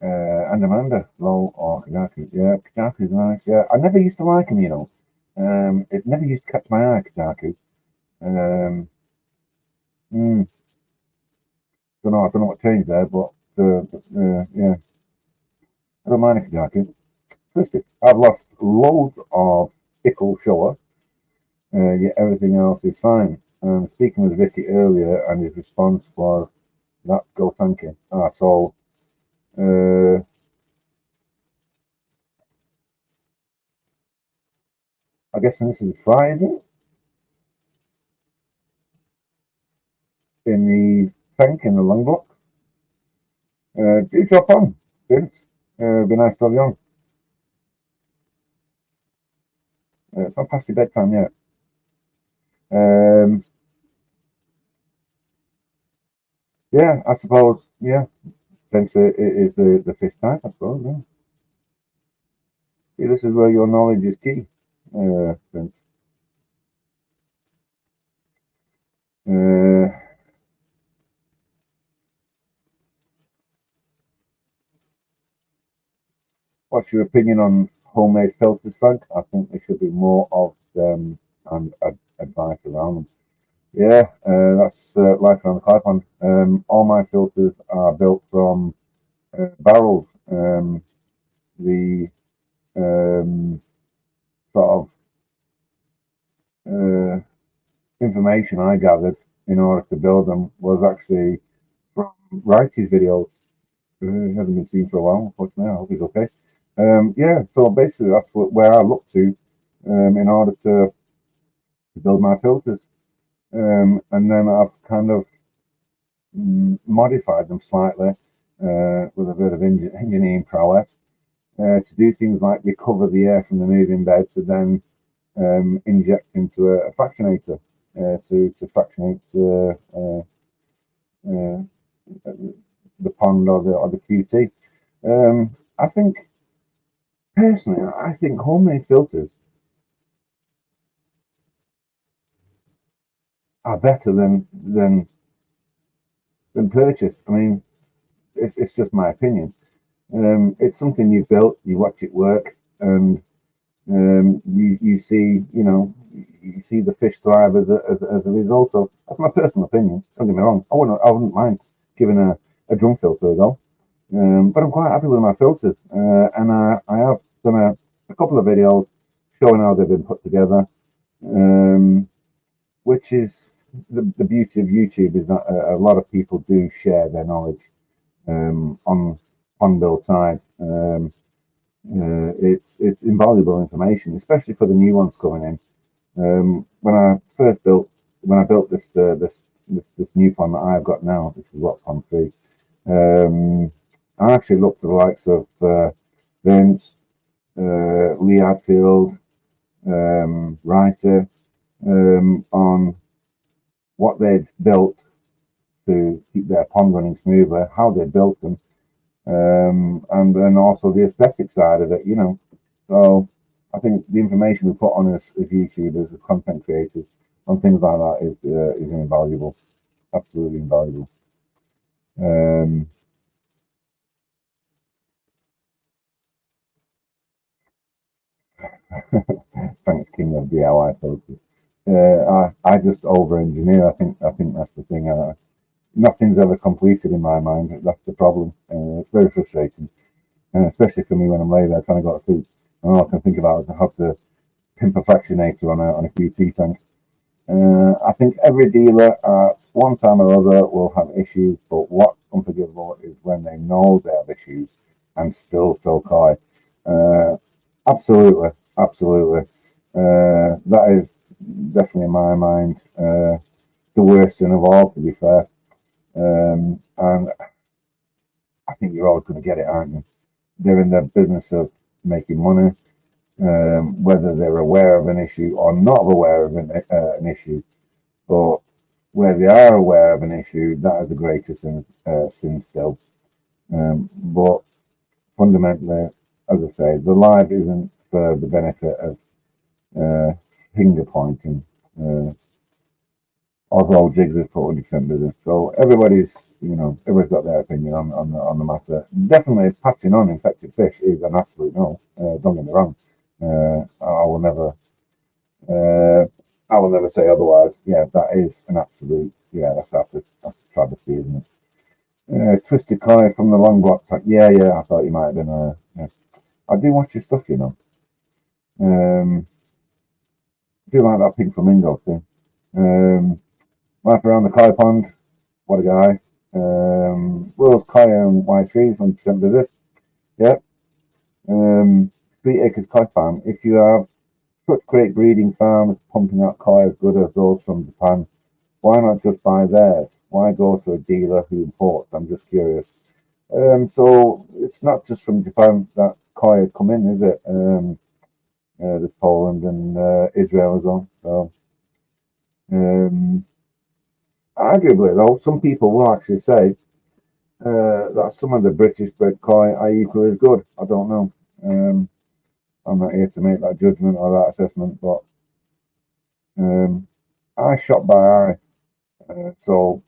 Andamanda, lol, or Kajaku. Yeah, Kajaku's nice. Yeah, I never used to like him, it never used to catch my eye, Kajaku. I don't know what changed there, but yeah, I don't mind if you like it. Twisted. I've lost loads of ickle shower, yet everything else is fine. Speaking with Ricky earlier, and his response was, "That's go tanking." So I guess this is Fry, is it? In the tank in the long block. Do drop on, Vince. Be nice to have you on. It's not past your bedtime yet. Yeah, I suppose. Yeah, since it is the fifth time, I suppose. Yeah. See, this is where your knowledge is key, Vince. What's your opinion on homemade filters, Frank? I think there should be more of them and advice around them. Yeah, that's like on the Clyde Pond. All my filters are built from barrels. The sort of information I gathered in order to build them was actually from Wrighty's videos. He hasn't been seen for a while, unfortunately. I hope he's okay. Yeah, so basically that's where I look to in order to build my filters. And then I've kind of modified them slightly with a bit of engineering prowess to do things like recover the air from the moving bed to then inject into a fractionator to fractionate the pond or the QT. I think personally, I think homemade filters are better than purchased. I mean, it's just my opinion. It's something you built, you watch it work, and you see, you see the fish thrive as a result of. That's my personal opinion. Don't get me wrong. I wouldn't mind giving a drum filter a go, but I'm quite happy with my filters, and I have done a couple of videos showing how they've been put together, which is the beauty of YouTube is that a lot of people do share their knowledge on build side. It's invaluable information, especially for the new ones coming in. When I built this new pond that I've got now, this is what pond 3. I actually looked at the likes of Vince, Lee Hadfield, Writer, on what they'd built to keep their pond running smoother, how they built them, and then also the aesthetic side of it, So I think the information we put on as YouTubers, as content creators, on things like that is invaluable, absolutely invaluable. Thanks, King of DIY filters. I just over-engineer. I think that's the thing. Nothing's ever completed in my mind. That's the problem. It's very frustrating, especially for me when I'm laying there trying to go to sleep. And all I can think about is how to pimp a fractionator on a QT tank. I think every dealer at one time or other will have issues, but what's unforgivable is when they know they have issues and still so coy. Absolutely. That is definitely in my mind the worst sin of all, to be fair. And I think you're always going to get it, aren't you? They're in the business of making money, whether they're aware of an issue or not aware of an issue. But where they are aware of an issue, that is the greatest sin still. But fundamentally, as I say, the live isn't for the benefit of finger pointing. Although Jigs is for 100% business, so everybody's got their opinion on the matter. Definitely, passing on infected fish is an absolute no. Don't get me wrong. I will never say otherwise. Yeah, that is an absolute. Yeah, that's a travesty, isn't Twisted Koi from the Long Block track. Yeah, I thought you might have been. Yeah. I do watch your stuff, you know. I do like that Pink Flamingo thing. Life Around the Koi Pond. What a guy. Will's Koi and White Trees, 100% visit. Yep. 3 Acres Koi Farm. If you have such great breeding farms pumping out koi as good as those from Japan, why not just buy theirs? Why go to a dealer who imports? I'm just curious. So it's not just from Japan that koi has come in, is it? There's Poland and Israel as well. So, arguably, though, some people will actually say that some of the British bred koi are equally as good. I don't know. I'm not here to make that judgment or that assessment, but I shop by eye. So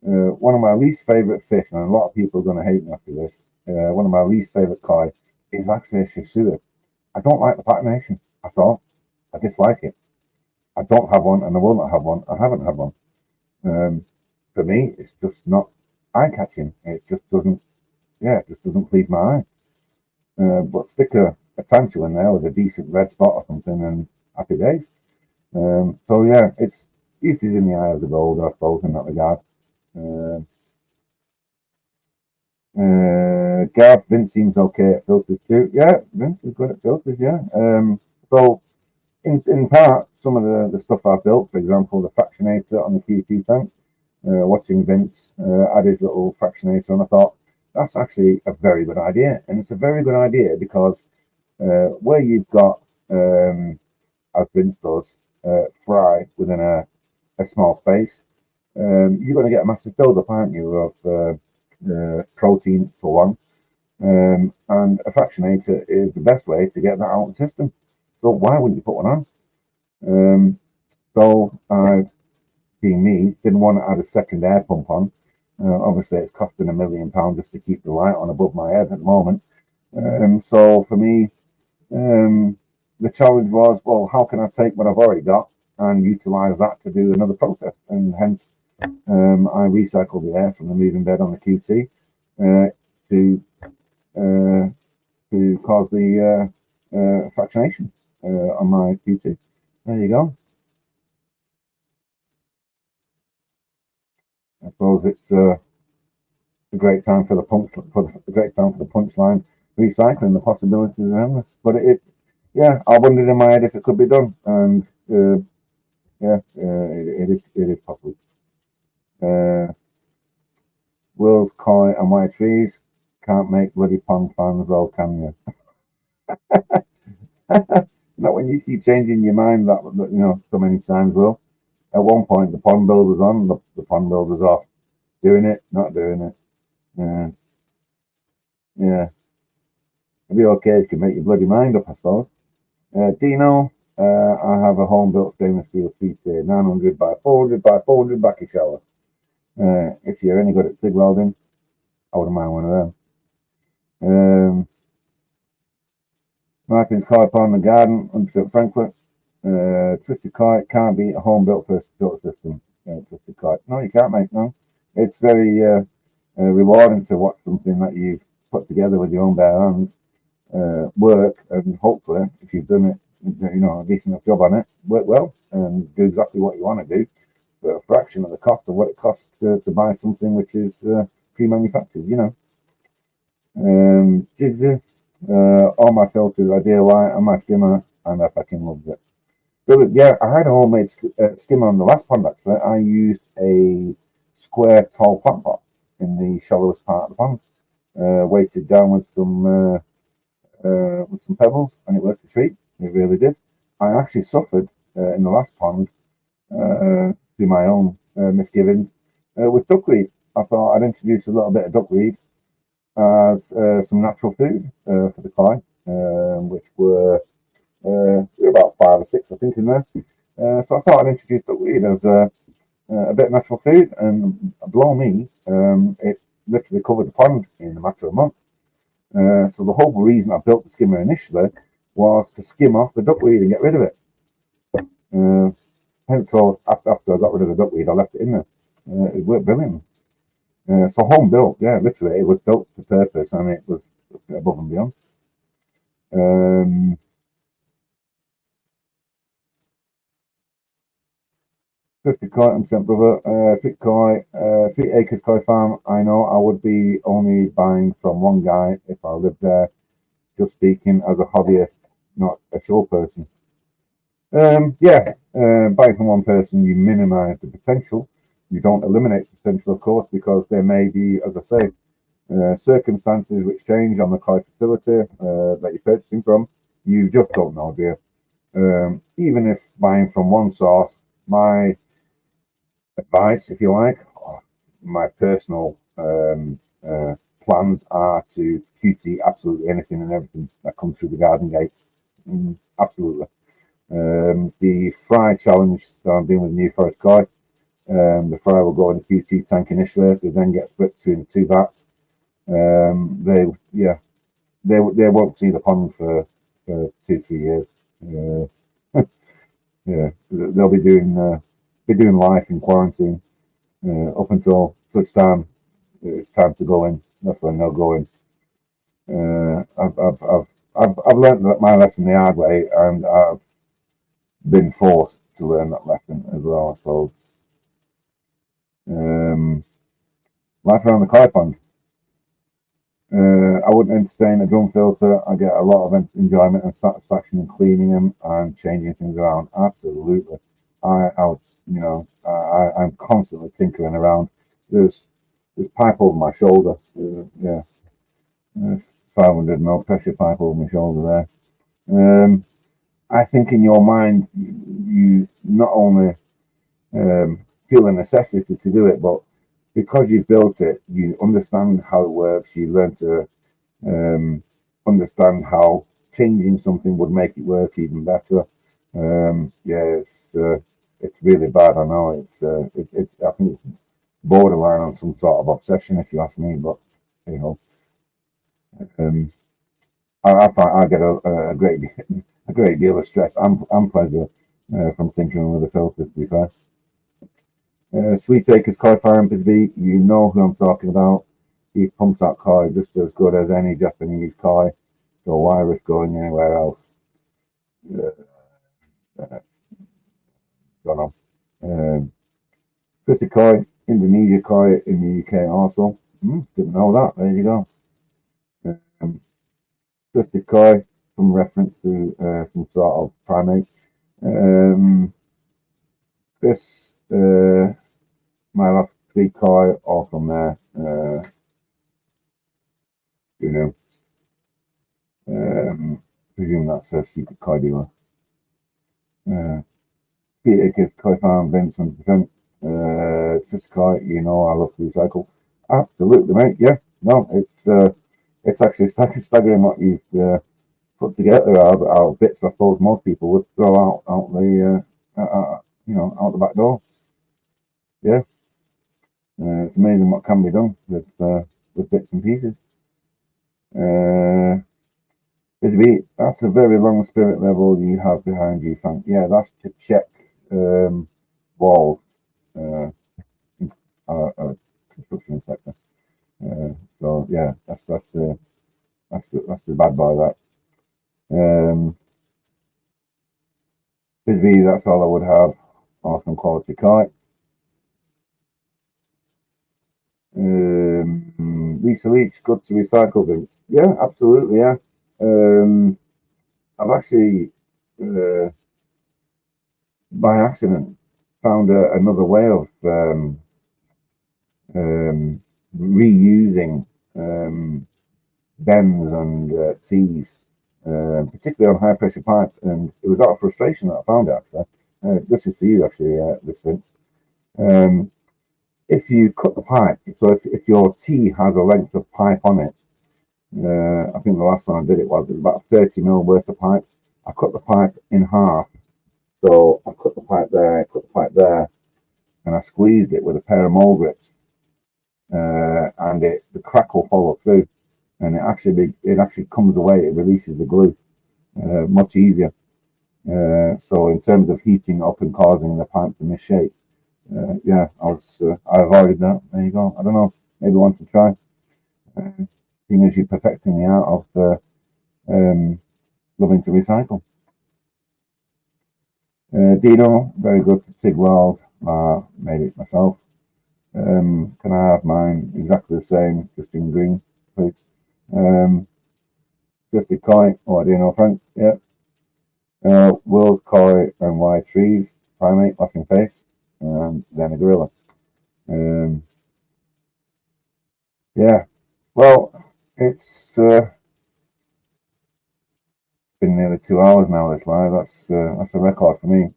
one of my least favourite fish, and a lot of people are going to hate me after this, one of my least favourite koi is actually a Shisui. I don't like the patination at all. I dislike it. I don't have one, and I will not have one. I haven't had one. For me, it's just not eye-catching. It just doesn't please my eye. But stick a tarantula in there with a decent red spot or something, and happy days. So yeah, it's beauty's in the eye of the beholder, I suppose, in that regard. Garth, Vince seems okay at filters too. Yeah, Vince is good at filters, yeah. So in part, some of the stuff I've built, for example, the fractionator on the QT tank, watching Vince add his little fractionator, and I thought, that's actually a very good idea. And it's a very good idea because where you've got, as Vince does, fry within a small space, you're going to get a massive build-up, aren't you, of protein for one. And a fractionator is the best way to get that out of the system. So why wouldn't you put one on? So I, being me, didn't want to add a second air pump on. Obviously, it's costing £1 million just to keep the light on above my head at the moment. So for me, the challenge was, well, how can I take what I've already got and utilize that to do another process? And hence, I recycled the air from the moving bed on the QT to cause the fractionation on my QT. There you go. I suppose it's a great time for the punchline. Recycling, the possibilities are endless. But yeah, I wondered in my head if it could be done, and yeah, it is possible. Will's Koi and White Trees can't make bloody pond fans, though, can you? Not when you keep changing your mind that so many times, Will. At one point, the pond build was on, the pond build was off. Doing it, not doing it. Yeah. It'd be okay if you can make your bloody mind up, I suppose. Dino, I have a home built stainless steel seat 900 by 400 by 400 backy shower. If you're any good at TIG welding, I wouldn't mind one of them. Martin's Koi Pond and Garden, 100% Franklin. Twisted Koi can't be a home built first built system. Twisted Koi. No, you can't, mate. No. It's very rewarding to watch something that you've put together with your own bare hands work, and hopefully, if you've done it, a decent enough job on it, work well and do exactly what you want to do, but a fraction of the cost of what it costs to buy something which is pre-manufactured, Jigsy, all my filters are DIY and my skimmer, and I fucking loved it. But yeah, I had a homemade skimmer on the last pond actually. I used a square tall plant pot in the shallowest part of the pond, weighted down with some pebbles, and it worked a treat. It really did. I actually suffered in the last pond through my own misgivings with duckweed. I thought I'd introduce a little bit of duckweed as some natural food for the koi, which were about 5 or 6, I think, in there. So I thought I'd introduce duckweed as a bit of natural food, and blow me, it literally covered the pond in a matter of months. So the whole reason I built the skimmer initially was to skim off the duckweed and get rid of it. Hence, so after I got rid of the duckweed, I left it in there. It worked brilliantly. So home built, yeah, literally, it was built to purpose, and it was above and beyond. $50 koi, I'm sent brother. 3 acres koi farm. I know I would be only buying from one guy if I lived there. Just speaking as a hobbyist, not a show person. Buying from one person, you minimize the potential. You don't eliminate the potential, of course, because there may be, as I say, circumstances which change on the koi facility that you're purchasing from. You just don't know, dear. Even if buying from one source, my advice, if you like, my personal plans are to QT absolutely anything and everything that comes through the garden gate. Absolutely. The fry challenge that I'm doing with New Forest Koi, the fry will go in the QT tank initially. They then get split between the two vats. They won't see the pond for 2-3 years. Yeah, they'll be doing life in quarantine up until such time it's time to go in. That's when they'll go in. I've learned my lesson the hard way, and I've been forced to learn that lesson as well. So, life around the koi pond. I wouldn't entertain a drum filter. I get a lot of enjoyment and satisfaction in cleaning them and changing things around. Absolutely. I'm constantly tinkering around. There's pipe over my shoulder. 500 mil pressure pipe over my shoulder there. I think in your mind, you not only feel the necessity to do it, but because you've built it, you understand how it works. You learn to understand how changing something would make it work even better. It's really bad. I know it's I think it's borderline on some sort of obsession, if you ask me. But you know, I get a great deal of stress and pleasure from thinking with the filters. To be fair. Sweet Acres Koi Farm Bisbee, you know who I'm talking about. He pumps out koi just as good as any Japanese koi, so why risk going anywhere else? Don't know. Pretty Koi, Indonesia Koi in the UK also. Didn't know that. There you go. Twisted Koi, some reference to some sort of primate. This my last 3 koi all from there. Presume that's a secret koi dealer. Peter gives Koi Farm Vince 100%. Just koi, you know, I love to recycle. Absolutely, mate. Yeah, no, it's actually staggering what you've put together out of bits. I suppose most people would throw out the back door. Yeah, it's amazing what can be done with bits and pieces. That's a very long spirit level you have behind you, Frank. Yeah, that's to check walls, construction inspector. So yeah, that's the bad boy. That Bisbee, that's all I would have. Awesome quality kite. Lisa Leach, good to recycle, Vince. Yeah, absolutely. Yeah. I've actually by accident found another way of reusing bends and tees, particularly on high pressure pipe, and it was out of frustration that I found it. Actually, this is for you, actually, this Vince. If you cut the pipe, so if your tee has a length of pipe on it, I think the last time I did it was about 30 mil worth of pipe. I cut the pipe in half. So I cut the pipe there, and I squeezed it with a pair of mole grips, and the crack will follow through, and it actually comes away. It releases the glue much easier. So in terms of heating up and causing the pipe to misshape, I avoided that. There you go. I don't know. maybe want to try. Seeing as you're perfecting the art of loving to recycle. Dino, very good. Tig Wild, made it myself. Can I have mine exactly the same, just in green, please? Just a koi, or Dino Frank, yeah. World Koi and White Trees, primate, laughing face, and then a gorilla. Yeah, well, it's been nearly 2 hours now. This live, that's a record for me.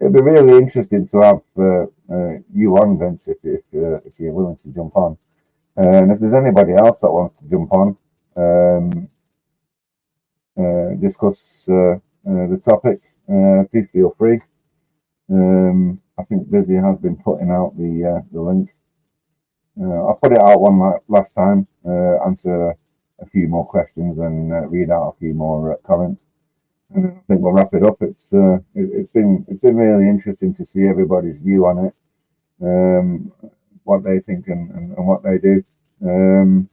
It'd be really interesting to have you on, Vince, if you're willing to jump on, and if there's anybody else that wants to jump on, discuss the topic, please feel free. I think Busy has been putting out the link. I put it out one last time, answer a few more questions and read out a few more comments. And I think we'll wrap it up. It's been really interesting to see everybody's view on it, what they think and what they do, and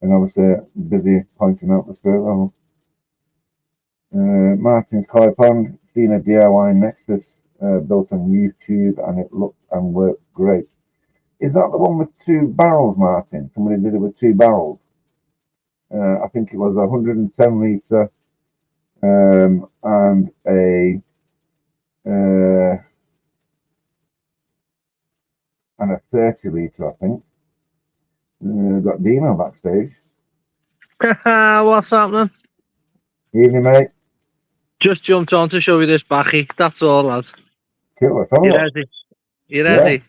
obviously Busy pointing out the spirit level. Martin's Koi Pond, seen a DIY Nexus built on YouTube, and it looked and worked great. Is that the one with 2 barrels, Martin? Somebody did it with 2 barrels. I think it was 110 litre and a 30 litre, I think. Got Dino backstage.
What's happening?
Evening, mate.
Just jumped on to show you this Bachy. That's all, lad.
Cool. Let's have a
You
look.
ready? You ready?
Yeah.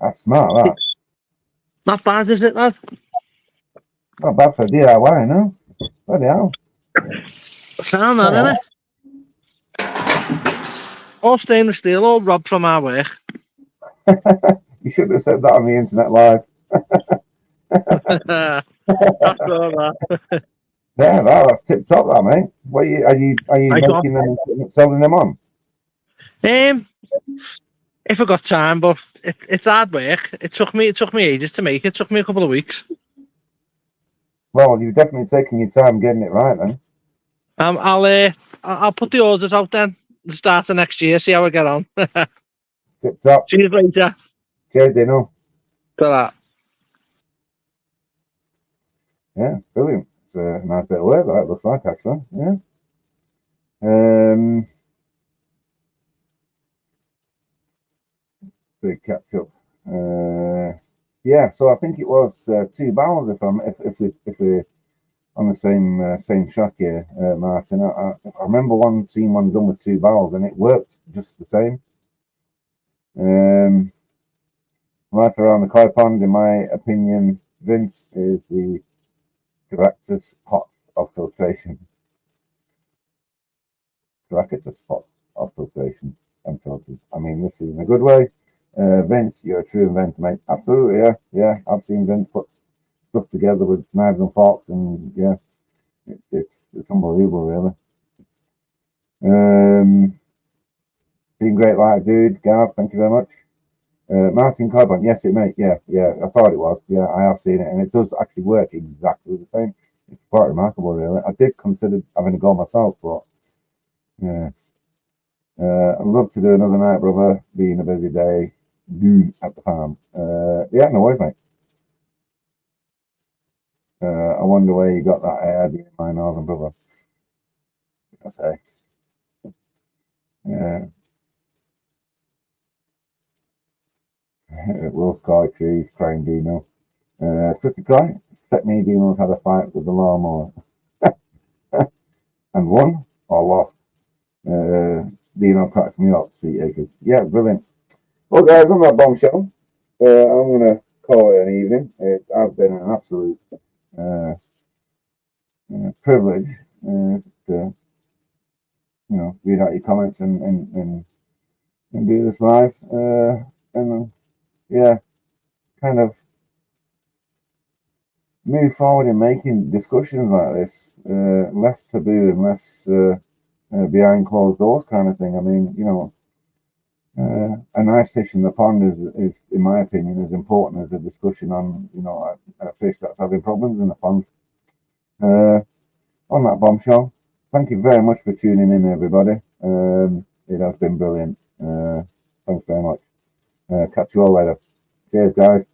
That's smart, that.
Not bad, is it, lad?
Not bad for DIY, no? Bloody hell.
Sound that, innit? All stainless steel, all robbed from our work.
You should have said that on the internet live.
That's all right.
Yeah, that's tip top, that, mate. What are you making them and selling them on?
If I got time, but it's hard work. It took me ages to make it. It took me a couple of weeks.
Well, you've definitely taken your time getting it right, then.
I'll put the orders out then. The start of next year. See how I get on.
Tip top.
See you later.
Cheers, Dino.
For that.
Yeah, brilliant. It's a nice bit of work, that looks like, actually. Yeah. Big catch up. Yeah, so I think it was 2 barrels if we're on the same shot here, Martin. I remember seeing one done with 2 barrels and it worked just the same. Life around the Koi Pond, in my opinion, Vince, is the correctest pot of filtration. Correctest pot of filtration and filters. I mean, this is in a good way. Vince, you're a true inventor, mate. Absolutely, yeah. I've seen Vince put stuff together with knives and forks, and yeah, it's unbelievable, really. Been great live, dude. Gav, thank you very much. Martin Koi Pond, yes, it mate. Yeah. I thought it was. Yeah, I have seen it, and it does actually work exactly the same. It's quite remarkable, really. I did consider having a go myself, but yeah. I'd love to do another night, brother. Being a busy day, at the farm. Yeah, no worries, mate. I wonder where you got that idea, my northern brother. I say. Yeah. Will Sky Trees, crying Dino. Pretty cry. Set me Dino's had a fight with the lawnmower. And won or lost. Dino cracks me up, Sweet Acres. Yeah, brilliant. Well, guys, on that bombshell, I'm going to call it an evening. It has been an absolute privilege to, read out your comments and do this live. And yeah, kind of move forward in making discussions like this less taboo and less behind closed doors kind of thing. I mean, a nice fish in the pond is, in my opinion, as important as a discussion on, a fish that's having problems in the pond. On that bombshell, thank you very much for tuning in, everybody. It has been brilliant. Thanks very much. Catch you all later. Cheers, guys.